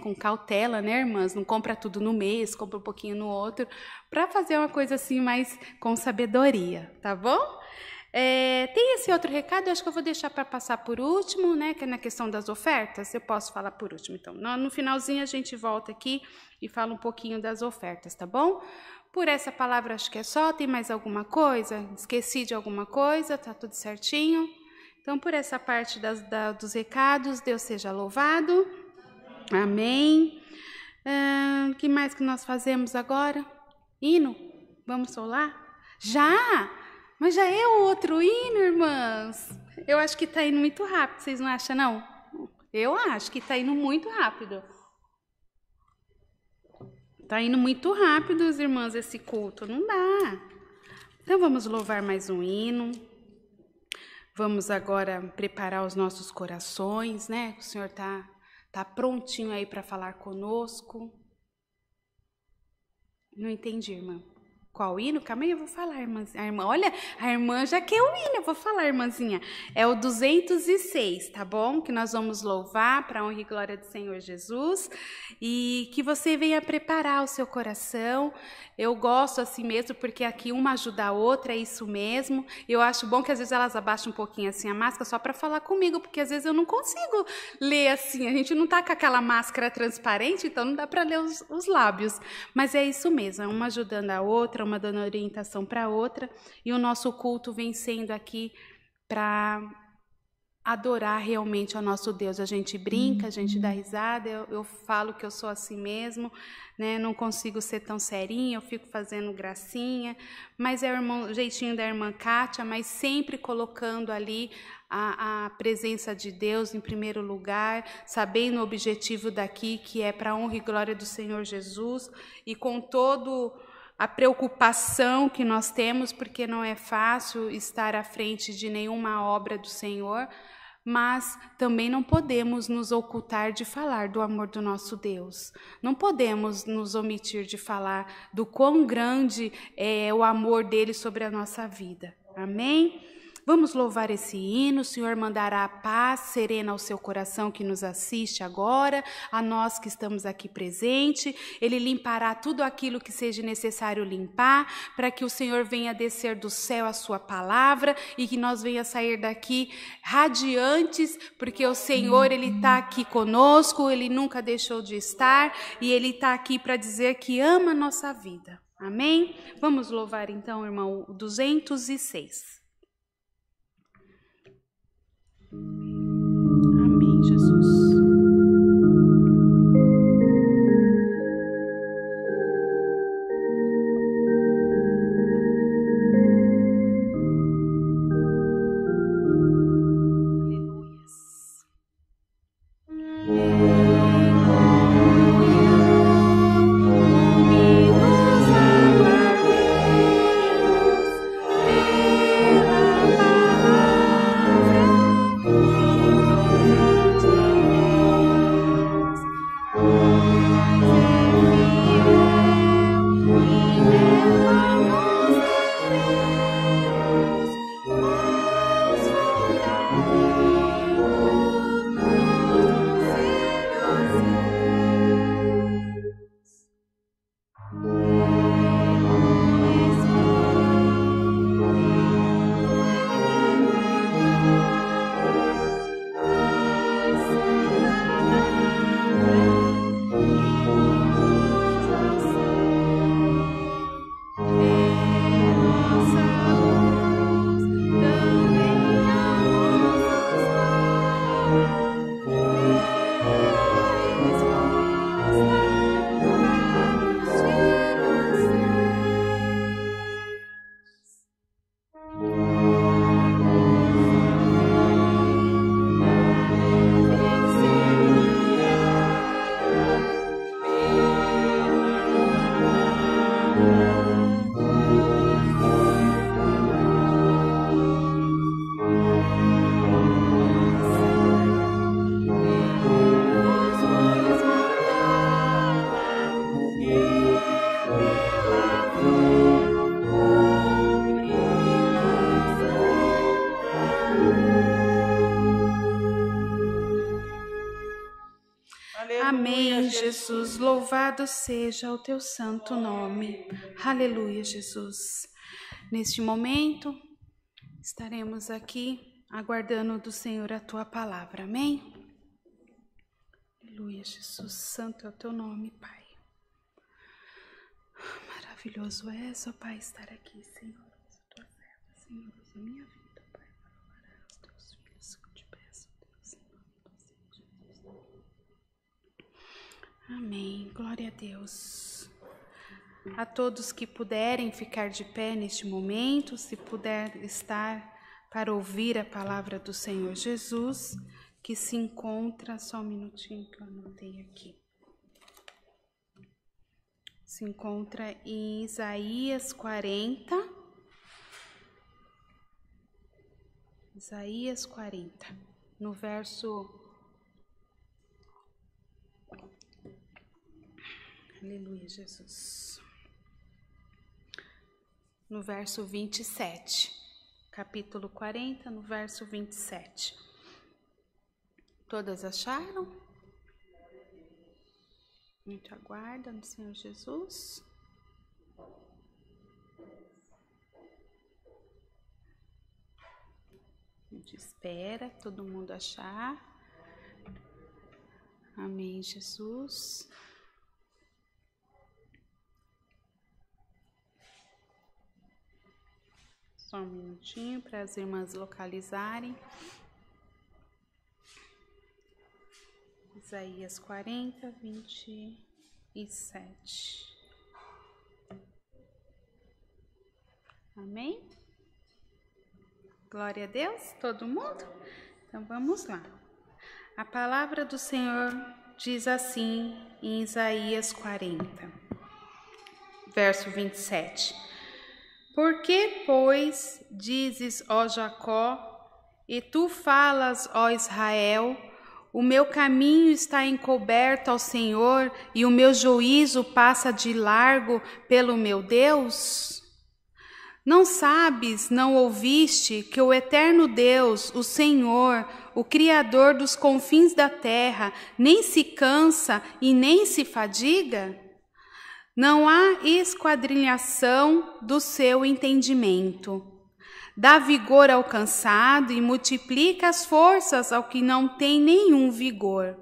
com cautela, né, irmãs? Não compra tudo no mês, compra um pouquinho no outro, para fazer uma coisa assim mais com sabedoria, tá bom? Tem esse outro recado, eu acho que eu vou deixar para passar por último, né, que é na questão das ofertas, eu posso falar por último. Então, no finalzinho a gente volta aqui e fala um pouquinho das ofertas, tá bom? Por essa palavra acho que é só, tem mais alguma coisa? Esqueci de alguma coisa, tá tudo certinho? Então, por essa parte dos recados, Deus seja louvado. Amém. Que mais que nós fazemos agora? Hino? Vamos solar? Já? Mas já é o outro hino, irmãs? Eu acho que está indo muito rápido, vocês não acham, não? Eu acho que está indo muito rápido. Está indo muito rápido, irmãs, esse culto. Não dá. Então, vamos louvar mais um hino. Vamos agora preparar os nossos corações, né? O Senhor tá prontinho aí para falar conosco. Não entendi, irmã. Qual hino? Calma aí, eu vou falar, irmãzinha. Olha, a irmã já quer o hino, eu vou falar, irmãzinha. É o 206, tá bom? Que nós vamos louvar para a honra e glória do Senhor Jesus. E que você venha preparar o seu coração. Eu gosto assim mesmo, porque aqui uma ajuda a outra, é isso mesmo. Eu acho bom que às vezes elas abaixam um pouquinho assim a máscara só para falar comigo, porque às vezes eu não consigo ler assim. A gente não tá com aquela máscara transparente, então não dá para ler os lábios. Mas é isso mesmo, é uma ajudando a outra, uma dando orientação para outra, e o nosso culto vem sendo aqui para adorar realmente ao nosso Deus. A gente brinca, a gente dá risada, eu falo que eu sou assim mesmo, né? Não consigo ser tão serinha, eu fico fazendo gracinha, mas é o jeitinho da irmã Kátia, mas sempre colocando ali a presença de Deus em primeiro lugar, sabendo o objetivo daqui, que é para a honra e glória do Senhor Jesus, e com todo a preocupação que nós temos, porque não é fácil estar à frente de nenhuma obra do Senhor, mas também não podemos nos ocultar de falar do amor do nosso Deus. Não podemos nos omitir de falar do quão grande é o amor dele sobre a nossa vida. Amém? Vamos louvar esse hino. O Senhor mandará a paz serena ao seu coração que nos assiste agora, a nós que estamos aqui presentes. Ele limpará tudo aquilo que seja necessário limpar, para que o Senhor venha descer do céu a sua palavra e que nós venha sair daqui radiantes, porque o Senhor, Ele está aqui conosco, Ele nunca deixou de estar e Ele está aqui para dizer que ama a nossa vida. Amém? Vamos louvar então, irmão, o 206. Amém, Jesus. Aleluia. Amém, Jesus. Louvado seja o teu santo nome. Aleluia, Jesus. Neste momento, estaremos aqui aguardando do Senhor a tua palavra. Amém? Aleluia, Jesus. Santo é o teu nome, Pai. Maravilhoso é, ó Pai, estar aqui, Senhor. Usa a tua serva, Senhor. Usa a minha vida, Pai, para louvar os teus filhos. Eu te peço, Deus, em nome do Senhor Jesus. Amém. Glória a Deus. A todos que puderem ficar de pé neste momento, se puder estar para ouvir a palavra do Senhor Jesus, que se encontra, só um minutinho que eu anotei aqui. Se encontra em Isaías 40. Isaías 40, no verso... Aleluia, Jesus. No verso 27. Capítulo 40, no verso 27. Todas acharam? Muito aguarda no Senhor Jesus. A gente espera todo mundo achar. Amém, Jesus. Só um minutinho para as irmãs localizarem. Isaías 40, 27. Amém? Glória a Deus, todo mundo? Então vamos lá. A palavra do Senhor diz assim em Isaías 40, verso 27. Por que, pois, dizes, ó Jacó, e tu falas, ó Israel, o meu caminho está encoberto ao Senhor e o meu juízo passa de largo pelo meu Deus? Não sabes, não ouviste que o eterno Deus, o Senhor, o Criador dos confins da terra, nem se cansa e nem se fadiga? Não há esquadrinhação do seu entendimento. Dá vigor ao cansado e multiplica as forças ao que não tem nenhum vigor.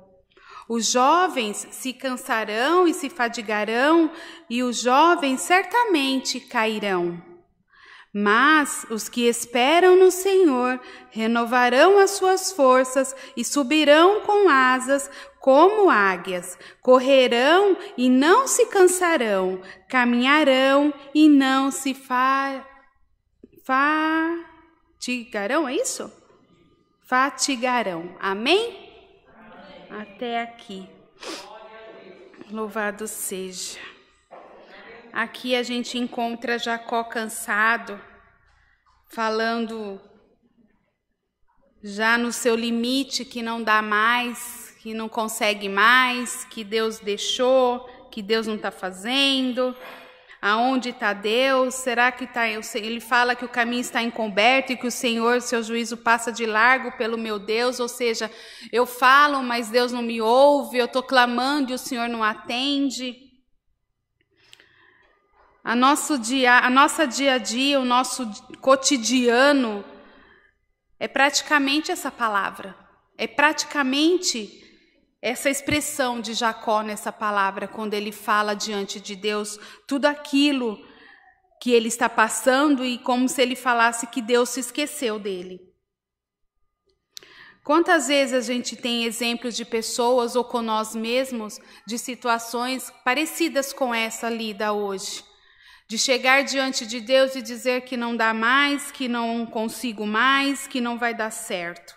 Os jovens se cansarão e se fadigarão, e os jovens certamente cairão. Mas os que esperam no Senhor renovarão as suas forças e subirão com asas como águias. Correrão e não se cansarão, caminharão e não se fatigarão, é isso? Fatigarão. Amém? Até aqui. Louvado seja. Aqui a gente encontra Jacó cansado, falando já no seu limite, que não dá mais, que não consegue mais, que Deus deixou, que Deus não está fazendo. Aonde está Deus? Será que está? Ele fala que o caminho está encoberto e que o Senhor, seu juízo, passa de largo pelo meu Deus. Ou seja, eu falo, mas Deus não me ouve. Eu estou clamando e o Senhor não atende. A nossa dia a dia, o nosso cotidiano é praticamente essa palavra. É praticamente essa expressão de Jacó nessa palavra, quando ele fala diante de Deus tudo aquilo que ele está passando e como se ele falasse que Deus se esqueceu dele. Quantas vezes a gente tem exemplos de pessoas ou com nós mesmos de situações parecidas com essa lida hoje? De chegar diante de Deus e dizer que não dá mais, que não consigo mais, que não vai dar certo.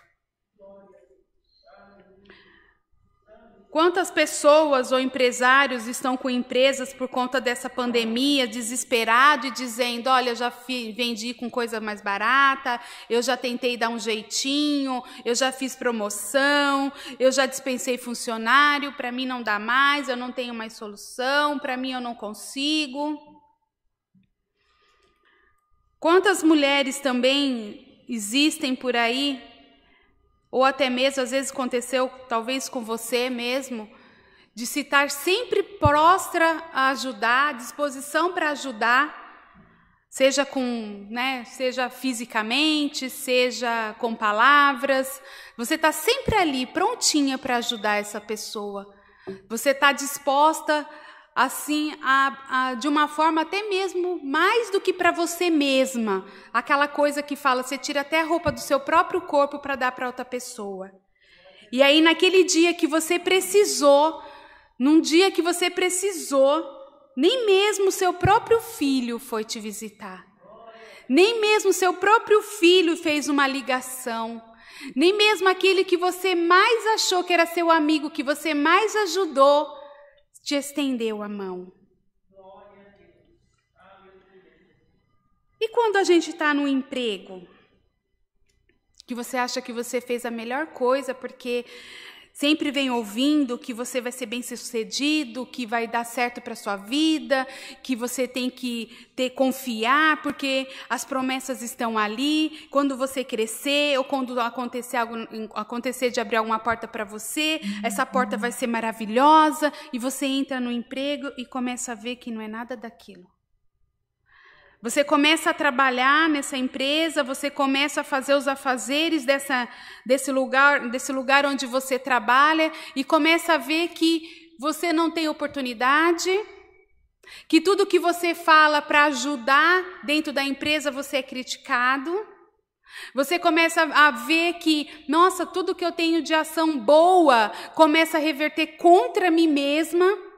Quantas pessoas ou empresários estão com empresas por conta dessa pandemia, desesperado e dizendo, olha, eu já vendi com coisa mais barata, eu já tentei dar um jeitinho, eu já fiz promoção, eu já dispensei funcionário, para mim não dá mais, eu não tenho mais solução, para mim eu não consigo. Quantas mulheres também existem por aí, ou até mesmo, às vezes aconteceu, talvez com você mesmo, de se estar sempre prostra a ajudar, disposição para ajudar, seja seja fisicamente, seja com palavras. Você está sempre ali, prontinha para ajudar essa pessoa. Você está disposta, assim, de uma forma até mesmo mais do que para você mesma. Aquela coisa que fala, você tira até a roupa do seu próprio corpo para dar para outra pessoa. E aí, naquele dia que você precisou, nem mesmo seu próprio filho foi te visitar. Nem mesmo seu próprio filho fez uma ligação. Nem mesmo aquele que você mais achou que era seu amigo, que você mais ajudou, te estendeu a mão. E quando a gente está no emprego, que você acha que você fez a melhor coisa, porque sempre vem ouvindo que você vai ser bem-sucedido, que vai dar certo para a sua vida, que você tem que confiar, porque as promessas estão ali. Quando você crescer, ou quando acontecer de abrir alguma porta para você, essa porta vai ser maravilhosa, e você entra no emprego e começa a ver que não é nada daquilo. Você começa a trabalhar nessa empresa, você começa a fazer os afazeres desse lugar onde você trabalha e começa a ver que você não tem oportunidade, que tudo que você fala para ajudar dentro da empresa você é criticado. Você começa a ver que, nossa, tudo que eu tenho de ação boa começa a reverter contra mim mesma.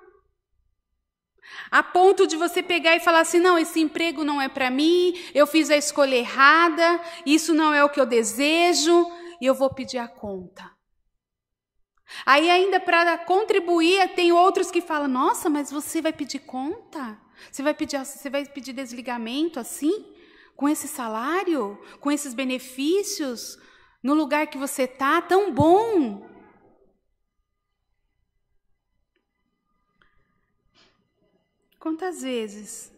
A ponto de você pegar e falar assim, não, esse emprego não é para mim, eu fiz a escolha errada, isso não é o que eu desejo, e eu vou pedir a conta. Aí ainda para contribuir, tem outros que falam, nossa, mas você vai pedir conta? Você vai pedir desligamento assim? Com esse salário? Com esses benefícios? No lugar que você está, tão bom? Quantas vezes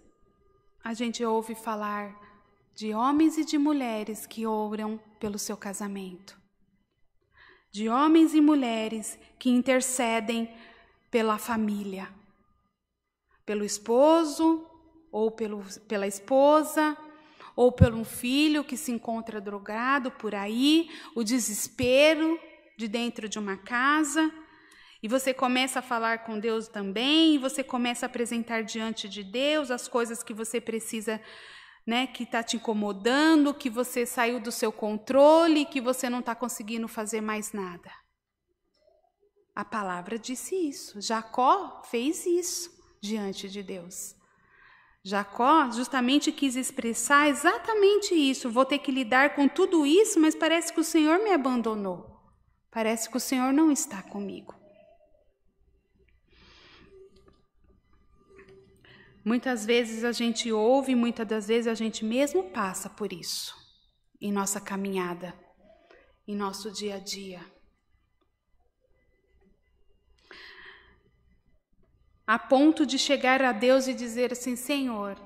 a gente ouve falar de homens e de mulheres que oram pelo seu casamento? De homens e mulheres que intercedem pela família, pelo esposo, ou pela esposa, ou pelo um filho que se encontra drogado por aí, o desespero de dentro de uma casa. E você começa a falar com Deus também, e você começa a apresentar diante de Deus as coisas que você precisa, que está te incomodando, que você saiu do seu controle, que você não está conseguindo fazer mais nada. A palavra disse isso. Jacó fez isso diante de Deus. Jacó justamente quis expressar exatamente isso. Vou ter que lidar com tudo isso, mas parece que o Senhor me abandonou. Parece que o Senhor não está comigo. Muitas vezes a gente ouve, muitas das vezes a gente mesmo passa por isso, em nossa caminhada, em nosso dia a dia. A ponto de chegar a Deus e dizer assim, Senhor,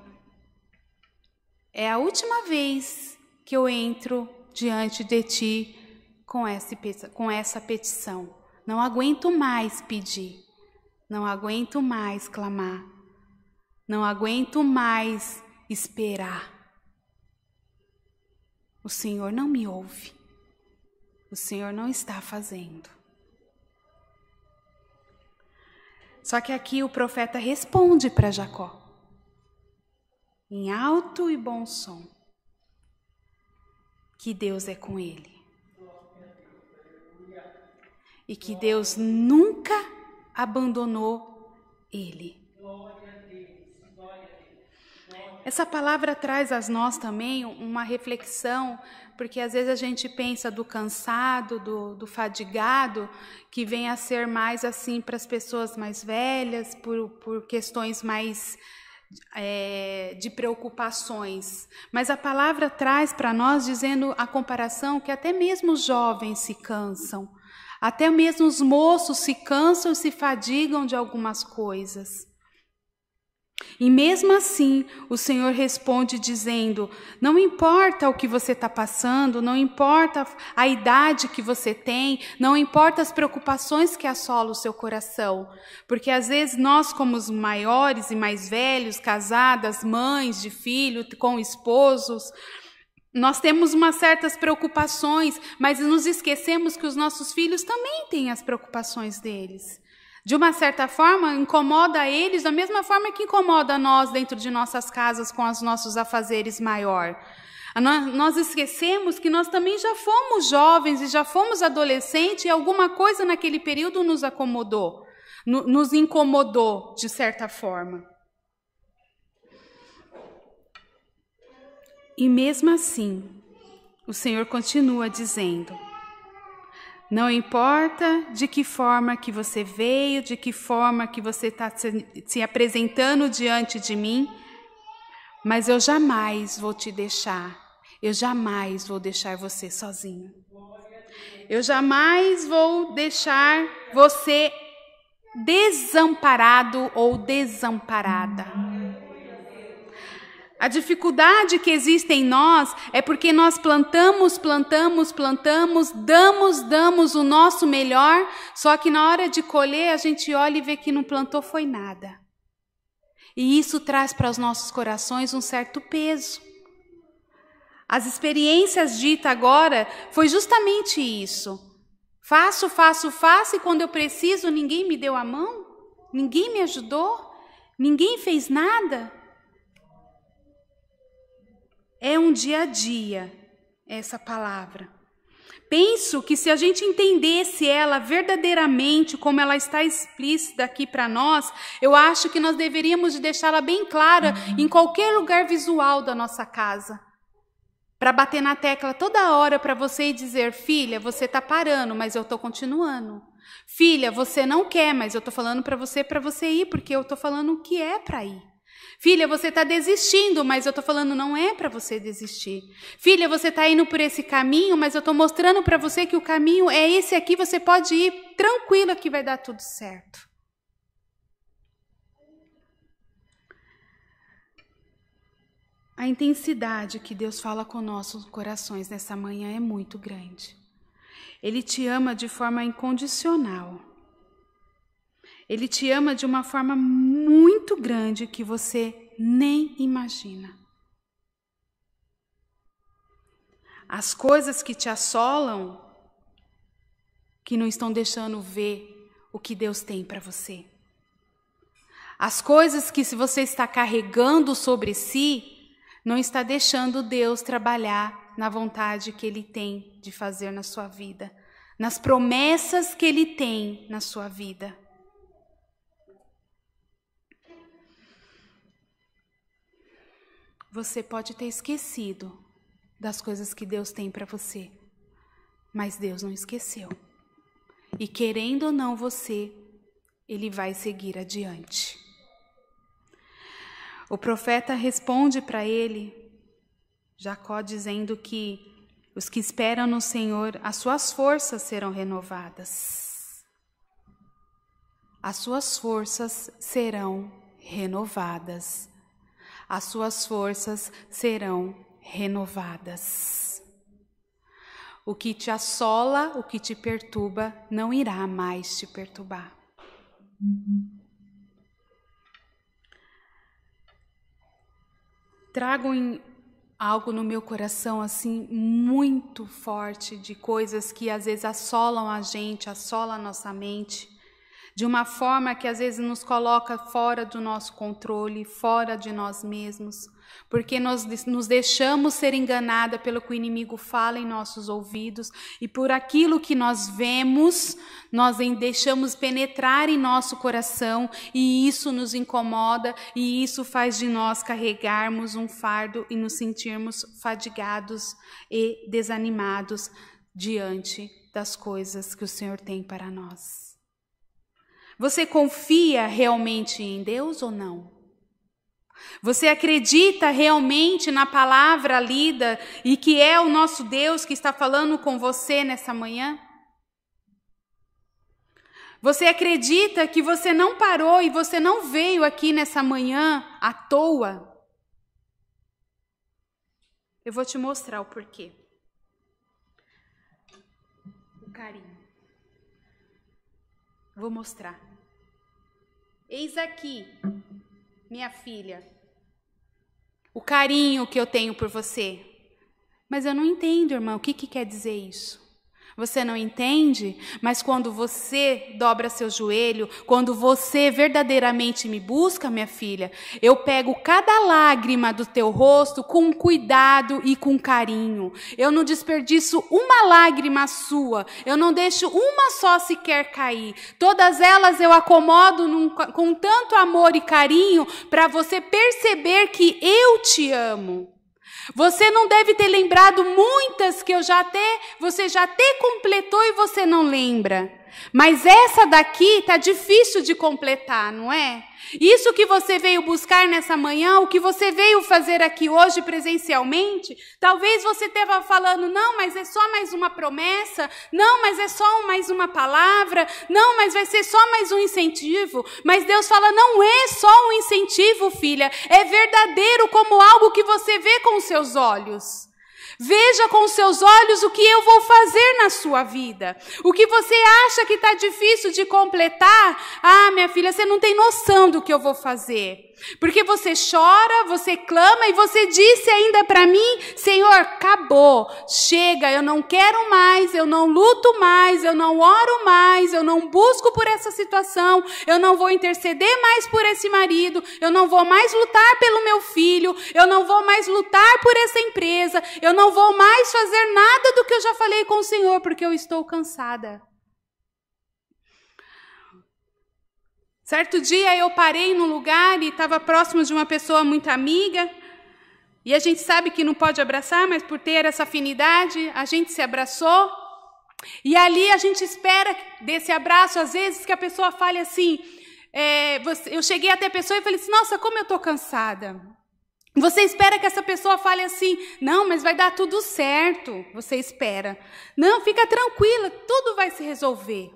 é a última vez que eu entro diante de Ti com essa petição. Não aguento mais pedir, não aguento mais clamar. Não aguento mais esperar. O Senhor não me ouve. O Senhor não está fazendo. Só que aqui o profeta responde para Jacó, em alto e bom som, que Deus é com ele. E que Deus nunca abandonou ele. Essa palavra traz a nós também uma reflexão, porque às vezes a gente pensa do cansado, do fadigado, que vem a ser mais assim para as pessoas mais velhas, por questões mais de preocupações. Mas a palavra traz para nós dizendo a comparação que até mesmo os jovens se cansam, até mesmo os moços se cansam e se fadigam de algumas coisas. E mesmo assim, o Senhor responde dizendo: não importa o que você está passando, não importa a idade que você tem, não importa as preocupações que assolam o seu coração. Porque às vezes nós, como os maiores e mais velhos, casadas, mães de filho, com esposos, nós temos umas certas preocupações, mas nos esquecemos que os nossos filhos também têm as preocupações deles. De uma certa forma, incomoda eles da mesma forma que incomoda nós dentro de nossas casas com os nossos afazeres maior. Nós esquecemos que nós também já fomos jovens e já fomos adolescentes e alguma coisa naquele período nos acomodou, nos incomodou de certa forma. E mesmo assim, o Senhor continua dizendo: não importa de que forma que você veio, de que forma que você está se apresentando diante de mim, mas eu jamais vou te deixar, eu jamais vou deixar você sozinho. Eu jamais vou deixar você desamparado ou desamparada. A dificuldade que existe em nós é porque nós plantamos, damos o nosso melhor, só que na hora de colher a gente olha e vê que não plantou foi nada. E isso traz para os nossos corações um certo peso. As experiências ditas agora foi justamente isso. Faço, e quando eu preciso ninguém me deu a mão, ninguém me ajudou, ninguém fez nada. É um dia a dia essa palavra. Penso que se a gente entendesse ela verdadeiramente, como ela está explícita aqui para nós, eu acho que nós deveríamos de deixá-la bem clara em qualquer lugar visual da nossa casa. Para bater na tecla toda hora para você e dizer: filha, você está parando, mas eu estou continuando. Filha, você não quer, mas eu estou falando para você ir, porque eu estou falando o que é para ir. Filha, você está desistindo, mas eu estou falando não é para você desistir. Filha, você está indo por esse caminho, mas eu estou mostrando para você que o caminho é esse aqui, você pode ir tranquila que vai dar tudo certo. A intensidade que Deus fala com nossos corações nessa manhã é muito grande. Ele te ama de forma incondicional. Ele te ama de uma forma muito grande que você nem imagina. As coisas que te assolam, que não estão deixando ver o que Deus tem para você. As coisas que se você está carregando sobre si, não está deixando Deus trabalhar na vontade que Ele tem de fazer na sua vida, nas promessas que Ele tem na sua vida. Você pode ter esquecido das coisas que Deus tem para você, mas Deus não esqueceu. E querendo ou não você, Ele vai seguir adiante. O profeta responde para ele, Jacó, dizendo que os que esperam no Senhor, as suas forças serão renovadas. As suas forças serão renovadas. As suas forças serão renovadas. O que te assola, o que te perturba, não irá mais te perturbar. Trago algo no meu coração assim muito forte de coisas que às vezes assolam a gente, assolam a nossa mente, de uma forma que às vezes nos coloca fora do nosso controle, fora de nós mesmos, porque nós nos deixamos ser enganada pelo que o inimigo fala em nossos ouvidos e por aquilo que nós vemos, nós deixamos penetrar em nosso coração e isso nos incomoda e isso faz de nós carregarmos um fardo e nos sentirmos fadigados e desanimados diante das coisas que o Senhor tem para nós. Você confia realmente em Deus ou não? Você acredita realmente na palavra lida e que é o nosso Deus que está falando com você nessa manhã? Você acredita que você não parou e você não veio aqui nessa manhã à toa? Eu vou te mostrar o porquê. O carinho. Vou mostrar. Eis aqui, minha filha, o carinho que eu tenho por você. Mas eu não entendo, irmã, o que quer dizer isso? Você não entende? Mas quando você dobra seu joelho, quando você verdadeiramente me busca, minha filha, eu pego cada lágrima do teu rosto com cuidado e com carinho. Eu não desperdiço uma lágrima sua. Eu não deixo uma só sequer cair. Todas elas eu acomodo com tanto amor e carinho para você perceber que eu te amo. Você não deve ter lembrado muitas que você já até completou e você não lembra. Mas essa daqui tá difícil de completar, não é? Isso que você veio buscar nessa manhã, o que você veio fazer aqui hoje presencialmente, talvez você estava falando, não, mas é só mais uma promessa, não, mas é só mais uma palavra, não, mas vai ser só mais um incentivo. Mas Deus fala, não é só um incentivo, filha, é verdadeiro como algo que você vê com os seus olhos. Veja com os seus olhos o que eu vou fazer na sua vida. O que você acha que está difícil de completar, minha filha, você não tem noção do que eu vou fazer. Porque você chora, você clama e você disse ainda para mim, Senhor, acabou, chega, eu não quero mais, eu não luto mais, eu não oro mais, eu não busco por essa situação, eu não vou interceder mais por esse marido, eu não vou mais lutar pelo meu filho, eu não vou mais lutar por essa empresa, eu não vou mais fazer nada do que eu já falei com o Senhor, porque eu estou cansada. Certo dia eu parei num lugar e estava próximo de uma pessoa muito amiga, e a gente sabe que não pode abraçar, mas por ter essa afinidade, a gente se abraçou, e ali a gente espera desse abraço, às vezes, que a pessoa fale assim, eu cheguei até a pessoa e falei assim, nossa, como eu estou cansada. Você espera que essa pessoa fale assim, não, mas vai dar tudo certo, você espera. Não, fica tranquila, tudo vai se resolver.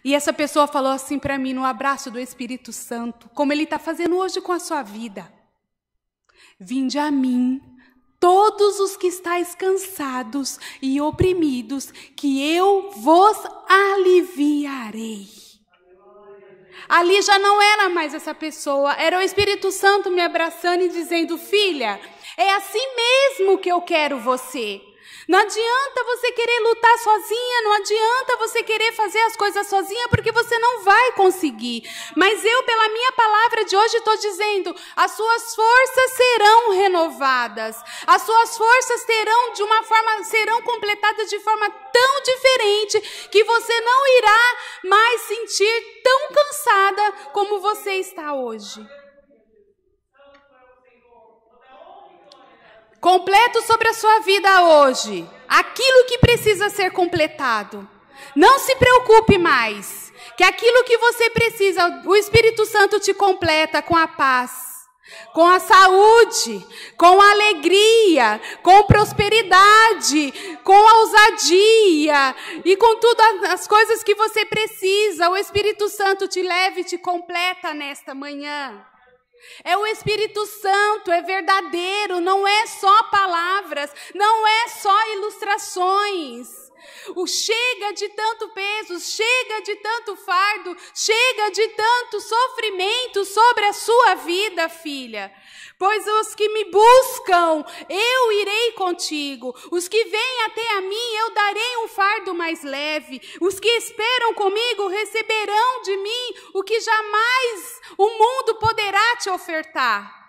E essa pessoa falou assim para mim no abraço do Espírito Santo, como Ele está fazendo hoje com a sua vida. Vinde a mim, todos os que estáis cansados e oprimidos, que eu vos aliviarei. Ali já não era mais essa pessoa, era o Espírito Santo me abraçando e dizendo, filha, é assim mesmo que eu quero você. Não adianta você querer lutar sozinha, não adianta você querer fazer as coisas sozinha, porque você não vai conseguir. Mas eu, pela minha palavra de hoje, estou dizendo, as suas forças serão renovadas. As suas forças serão completadas de forma tão diferente, que você não irá mais sentir tão cansada como você está hoje. Completo sobre a sua vida hoje, aquilo que precisa ser completado. Não se preocupe mais, que aquilo que você precisa, o Espírito Santo te completa com a paz, com a saúde, com a alegria, com prosperidade, com a ousadia e com todas as coisas que você precisa. O Espírito Santo te leva e te completa nesta manhã. É o Espírito Santo, é verdadeiro, não é só palavras, não é só ilustrações. Chega de tanto peso, chega de tanto fardo, chega de tanto sofrimento sobre a sua vida, filha. Pois os que me buscam, eu irei contigo. Os que vêm até a mim, eu darei um fardo mais leve. Os que esperam comigo receberão de mim o que jamais o mundo poderá te ofertar.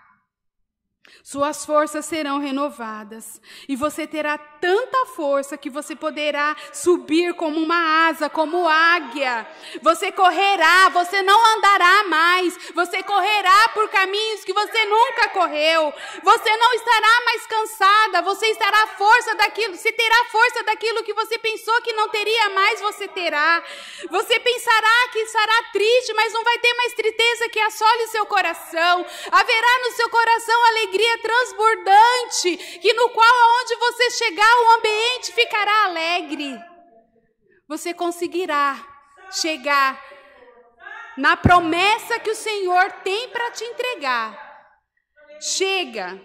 Suas forças serão renovadas e você terá tanta força que você poderá subir como uma asa, como águia. Você correrá, você não andará mais, você correrá por caminhos que você nunca correu. Você não estará mais cansada, você terá força daquilo que você pensou que não teria mais, você terá. Você pensará que estará triste, mas não vai ter mais tristeza que assole seu coração. Haverá no seu coração alegria transbordante, que no qual aonde você chegar o ambiente ficará alegre. Você conseguirá chegar na promessa que o Senhor tem para te entregar. Chega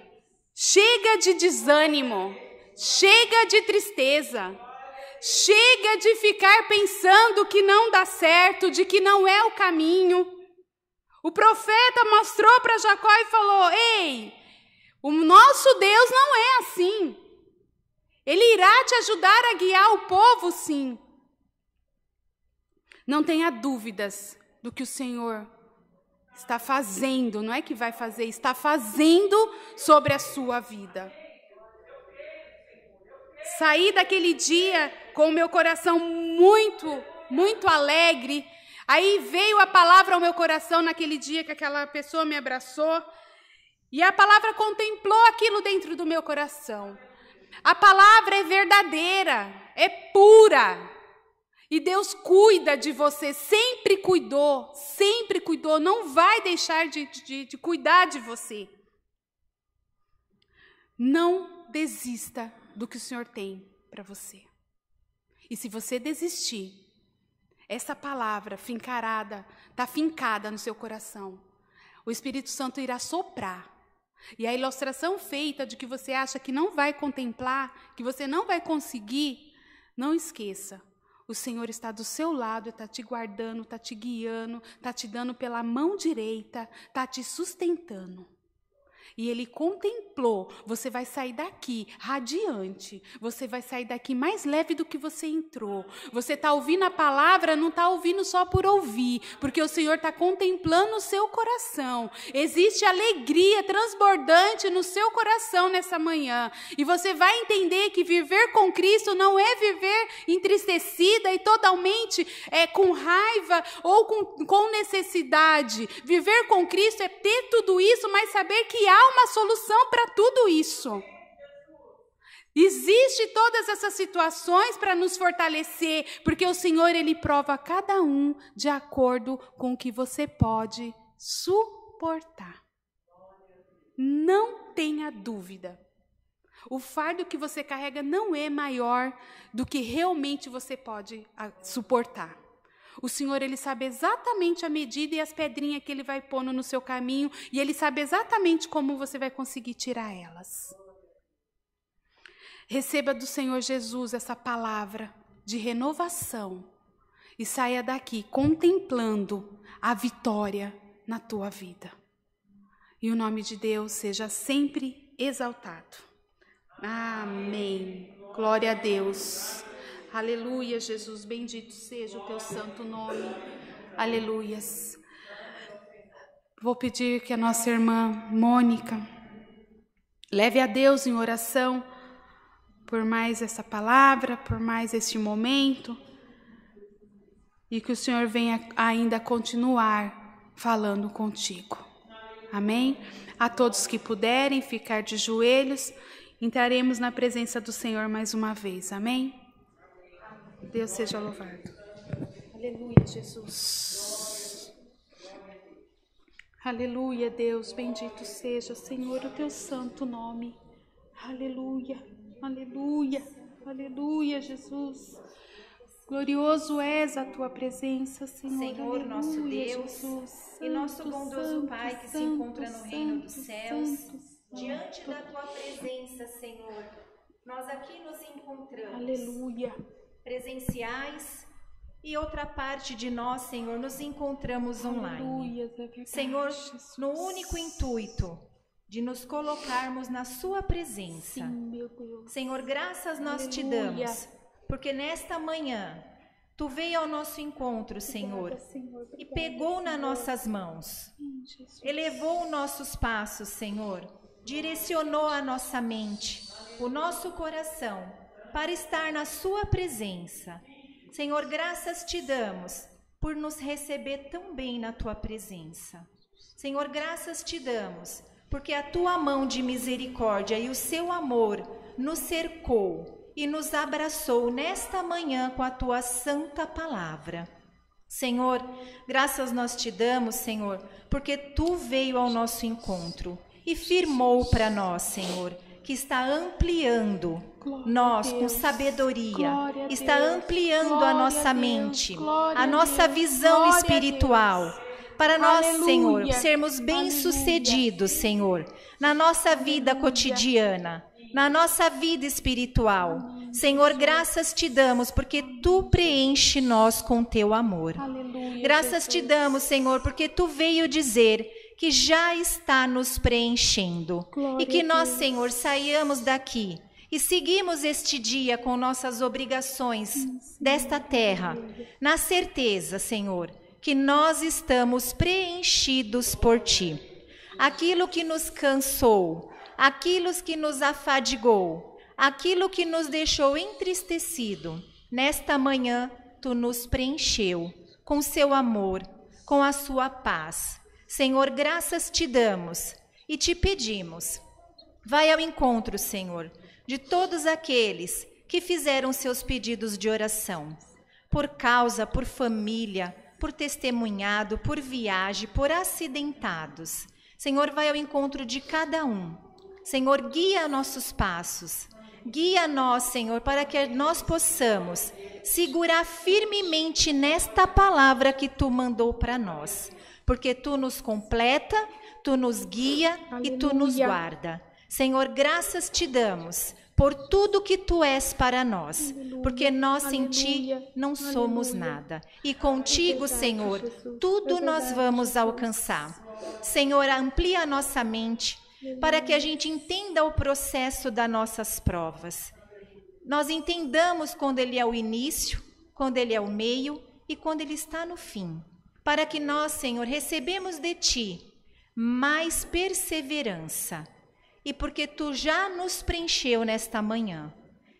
de desânimo, chega de tristeza, chega de ficar pensando que não dá certo, de que não é o caminho. O profeta mostrou para Jacó e falou: ei, o nosso Deus não é assim. Ele irá te ajudar a guiar o povo, sim. Não tenha dúvidas do que o Senhor está fazendo, não é que vai fazer, está fazendo sobre a sua vida. Saí daquele dia com o meu coração muito alegre. Aí veio a palavra ao meu coração naquele dia que aquela pessoa me abraçou. E a palavra contemplou aquilo dentro do meu coração. A palavra é verdadeira, é pura. E Deus cuida de você, sempre cuidou, não vai deixar de cuidar de você. Não desista do que o Senhor tem para você. E se você desistir, essa palavra está fincada no seu coração. O Espírito Santo irá soprar. E a ilustração feita de que você acha que não vai contemplar, que você não vai conseguir, não esqueça. O Senhor está do seu lado, está te guardando, está te guiando, está te dando pela mão direita, está te sustentando. E Ele contemplou, você vai sair daqui radiante, você vai sair daqui mais leve do que você entrou. Você está ouvindo a palavra, não está ouvindo só por ouvir, porque o Senhor está contemplando o seu coração. Existe alegria transbordante no seu coração nessa manhã. E você vai entender que viver com Cristo não é viver entristecida e totalmente com raiva ou com necessidade. Viver com Cristo é ter tudo isso, mas saber que há uma solução para tudo isso. Existe todas essas situações para nos fortalecer, porque o Senhor, Ele prova cada um de acordo com o que você pode suportar. Não tenha dúvida. O fardo que você carrega não é maior do que realmente você pode suportar. O Senhor, Ele sabe exatamente a medida e as pedrinhas que Ele vai pondo no seu caminho, e Ele sabe exatamente como você vai conseguir tirar elas. Receba do Senhor Jesus essa palavra de renovação e saia daqui contemplando a vitória na tua vida. E o nome de Deus seja sempre exaltado. Amém. Glória a Deus. Aleluia, Jesus, bendito seja o teu santo nome. Aleluias. Vou pedir que a nossa irmã Mônica leve a Deus em oração por mais essa palavra, por mais este momento, e que o Senhor venha ainda continuar falando contigo. Amém? A todos que puderem ficar de joelhos, entraremos na presença do Senhor mais uma vez. Amém? Deus seja louvado. Aleluia, Jesus. Aleluia, Deus, bendito seja, Senhor, o teu santo nome. Aleluia, aleluia, aleluia, Jesus. Glorioso és a tua presença, Senhor. Senhor, aleluia, nosso Deus, Jesus, santo, e nosso bondoso Pai que se encontra no reino dos céus, diante da tua presença, Senhor, nós aqui nos encontramos. Aleluia. Presenciais, e outra parte de nós, Senhor, nos encontramos online. Senhor, no único intuito de nos colocarmos na sua presença. Sim, meu Deus. Senhor, graças nós te damos, porque nesta manhã tu veio ao nosso encontro, Senhor, e pegou nas nossas mãos, elevou nossos passos, Senhor, direcionou a nossa mente, o nosso coração, para estar na sua presença. Senhor, graças te damos por nos receber tão bem na tua presença. Senhor, graças te damos porque a tua mão de misericórdia e o seu amor nos cercou e nos abraçou nesta manhã com a tua santa palavra. Senhor, graças nós te damos, Senhor, porque tu veio ao nosso encontro e firmou para nós, Senhor, que está ampliando nós, com sabedoria, está ampliando a nossa mente, a nossa visão espiritual, para nós, Senhor, sermos bem-sucedidos, Senhor, na nossa vida cotidiana, na nossa vida espiritual. Senhor, graças te damos, porque tu preenche nós com teu amor. Graças te damos, Senhor, porque tu veio dizer que já está nos preenchendo. E que nós, Senhor, saiamos daqui e seguimos este dia com nossas obrigações desta terra, na certeza, Senhor, que nós estamos preenchidos por ti. Aquilo que nos cansou, aquilo que nos afadigou, aquilo que nos deixou entristecido, nesta manhã tu nos preencheu com seu amor, com a sua paz. Senhor, graças te damos e te pedimos, vai ao encontro, Senhor, de todos aqueles que fizeram seus pedidos de oração, por causa, por família, por testemunhado, por viagem, por acidentados. Senhor, vai ao encontro de cada um. Senhor, guia nossos passos. Guia nós, Senhor, para que nós possamos segurar firmemente nesta palavra que tu mandou para nós. Porque tu nos completa, tu nos guia e tu nos guarda. Senhor, graças te damos por tudo que tu és para nós, porque nós sem ti não somos nada. E contigo, Senhor, tudo nós vamos alcançar. Senhor, amplia a nossa mente para que a gente entenda o processo das nossas provas. Nós entendamos quando ele é o início, quando ele é o meio e quando ele está no fim. Para que nós, Senhor, recebemos de ti mais perseverança. E porque tu já nos preencheu nesta manhã.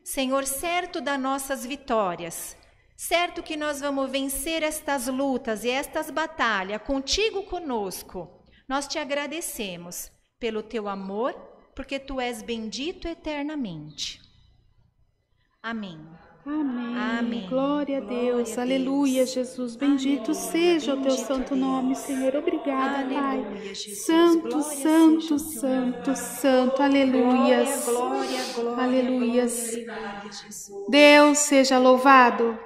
Senhor, certo das nossas vitórias, certo que nós vamos vencer estas lutas e estas batalhas contigo conosco, nós te agradecemos pelo teu amor, porque tu és bendito eternamente. Amém. Amém. Amém. Glória a Deus. Glória a Aleluia, Deus. Jesus. Bendito seja o teu Bendito santo Deus. nome, Senhor. Obrigada, Aleluia, Pai. Jesus. Santo, Glória santo, seja o teu nome. santo, santo. Aleluias. Glória, glória, Aleluias. glória, Jesus. Deus seja louvado.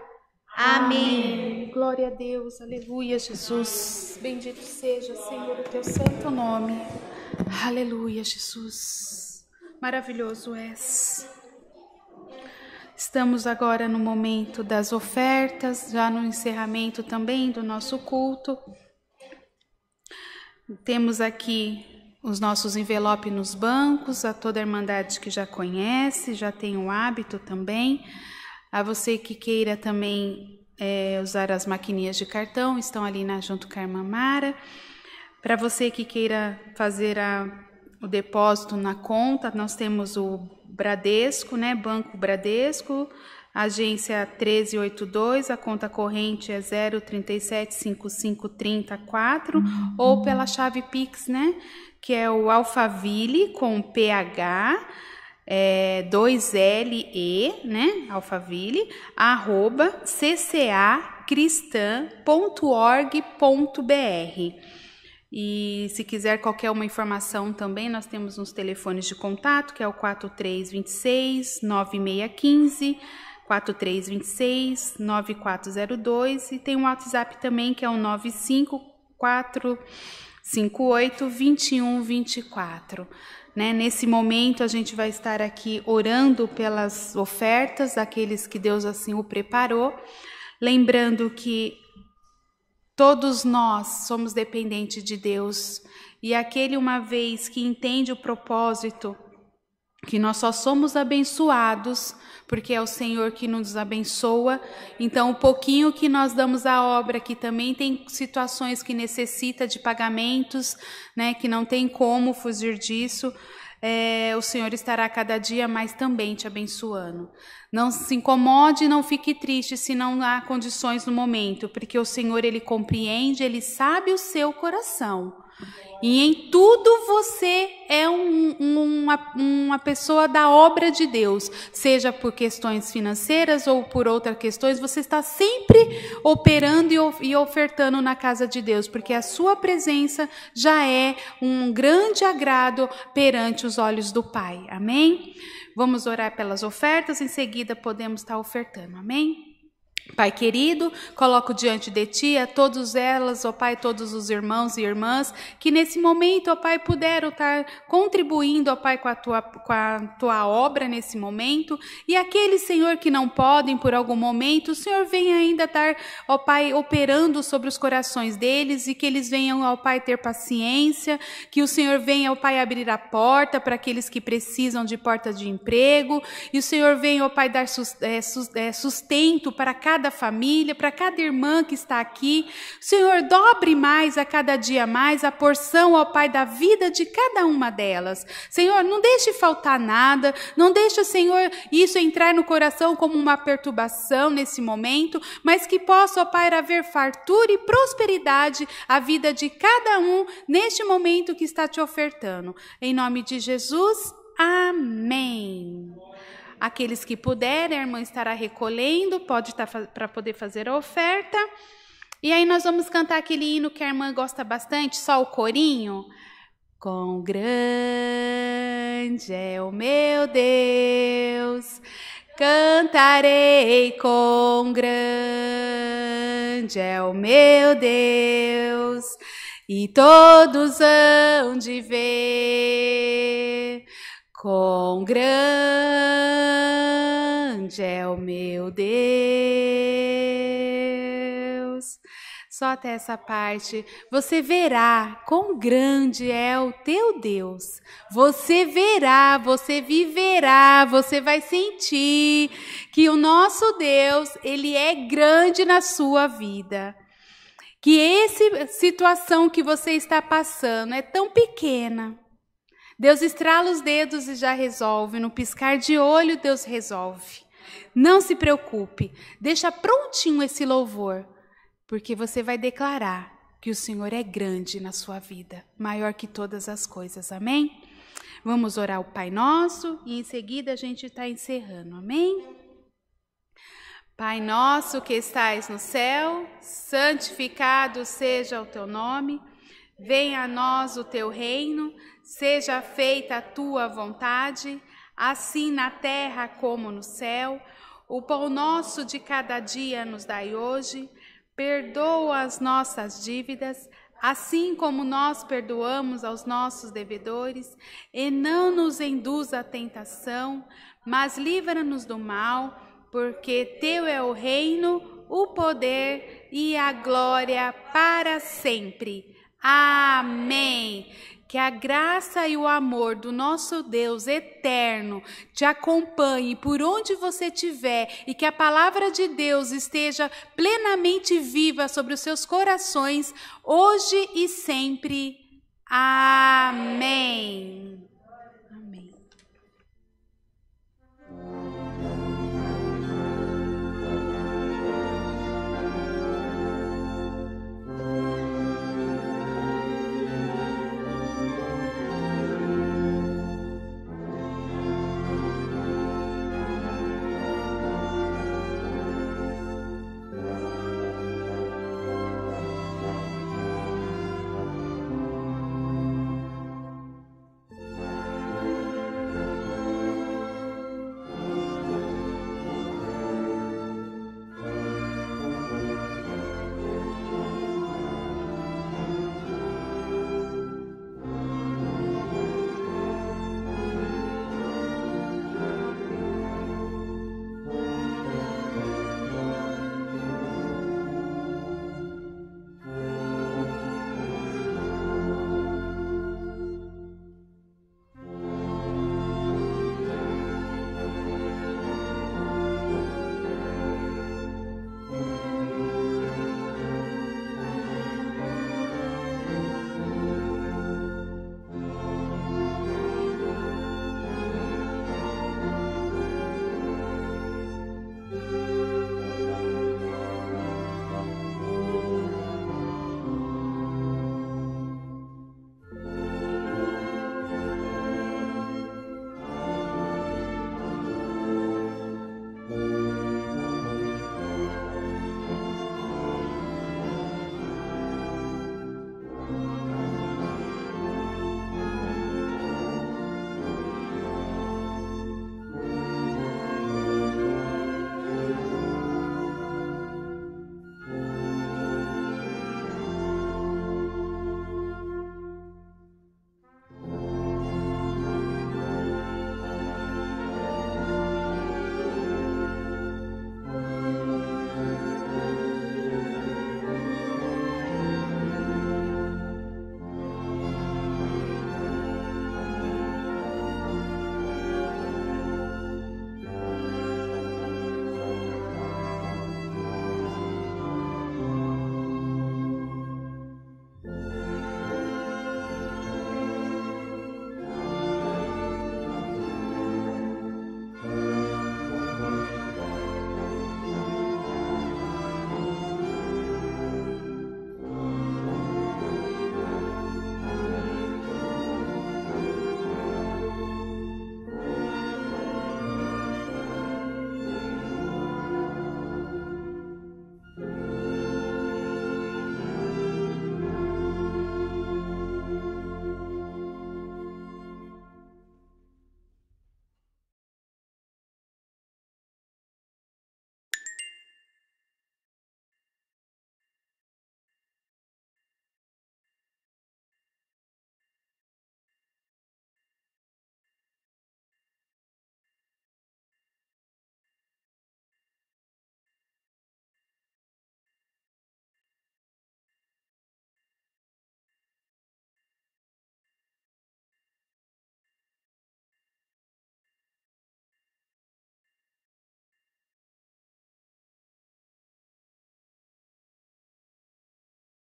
Amém. Glória a Deus. Aleluia, Jesus. Bendito seja, Senhor, o teu santo nome. Aleluia, Jesus. Maravilhoso és. Estamos agora no momento das ofertas, já no encerramento também do nosso culto. Temos aqui os nossos envelopes nos bancos, a toda a Irmandade que já conhece, já tem o hábito também. A você que queira também usar as maquininhas de cartão, estão ali junto com a irmã Mara. Para você que queira fazer o depósito na conta, nós temos o Bradesco, né? Banco Bradesco, agência 1382, a conta corrente é 0375534, ou pela chave Pix, né? Que é o Alphaville com PH, 2LE, né? Alphaville, @ccacristã.org.br. E se quiser qualquer uma informação também, nós temos uns telefones de contato, que é o 4326-9615, 4326-9402, e tem um WhatsApp também, que é o 95458-2124. Né? Nesse momento, a gente vai estar aqui orando pelas ofertas, daqueles que Deus assim o preparou, lembrando que todos nós somos dependentes de Deus, e aquele, uma vez que entende o propósito, que nós só somos abençoados, porque é o Senhor que nos abençoa, então o pouquinho que nós damos à obra, que também tem situações que necessita de pagamentos, né, que não tem como fugir disso, o Senhor estará cada dia mais também te abençoando. Não se incomode, não fique triste se não há condições no momento, porque o Senhor, Ele compreende, Ele sabe o seu coração. E em tudo você é uma pessoa da obra de Deus, seja por questões financeiras ou por outras questões, você está sempre operando e ofertando na casa de Deus, porque a sua presença já é um grande agrado perante os olhos do Pai. Amém? Vamos orar pelas ofertas, em seguida podemos estar ofertando, amém? Pai querido, coloco diante de Ti a todas elas, ó Pai, todos os irmãos e irmãs, que nesse momento, ó Pai, puderam estar contribuindo, ó Pai, com a Tua obra nesse momento, e aqueles, Senhor, que não podem por algum momento, o Senhor venha ainda estar, ó Pai, operando sobre os corações deles, e que eles venham, ó Pai, ter paciência, que o Senhor venha, ó Pai, abrir a porta para aqueles que precisam de porta de emprego, e o Senhor venha, ó Pai, dar sustento para cada família, para cada irmã que está aqui. Senhor, dobre mais a cada dia mais a porção, ó Pai, da vida de cada uma delas. Senhor, não deixe faltar nada, não deixe, Senhor, isso entrar no coração como uma perturbação nesse momento, mas que possa, ó Pai, haver fartura e prosperidade a vida de cada um neste momento que está te ofertando. Em nome de Jesus, amém. Aqueles que puderem, a irmã estará recolhendo, pode estar para poder fazer a oferta. E aí nós vamos cantar aquele hino que a irmã gosta bastante, só o corinho. Quão grande é o meu Deus, cantarei, quão grande é o meu Deus, e todos hão de ver. Quão grande é o meu Deus. Só até essa parte. Você verá quão grande é o teu Deus. Você verá, você viverá, você vai sentir que o nosso Deus, Ele é grande na sua vida. Que essa situação que você está passando é tão pequena. Deus estrala os dedos e já resolve. No piscar de olho, Deus resolve. Não se preocupe. Deixa prontinho esse louvor, porque você vai declarar que o Senhor é grande na sua vida, maior que todas as coisas. Amém? Vamos orar o Pai Nosso e em seguida a gente está encerrando. Amém? Pai nosso que estais no céu, santificado seja o teu nome. Venha a nós o teu reino, seja feita a tua vontade, assim na terra como no céu. O pão nosso de cada dia nos dai hoje, perdoa as nossas dívidas, assim como nós perdoamos aos nossos devedores, e não nos induza à tentação, mas livra-nos do mal, porque teu é o reino, o poder e a glória para sempre. Amém. Que a graça e o amor do nosso Deus eterno te acompanhe por onde você estiver e que a palavra de Deus esteja plenamente viva sobre os seus corações, hoje e sempre. Amém.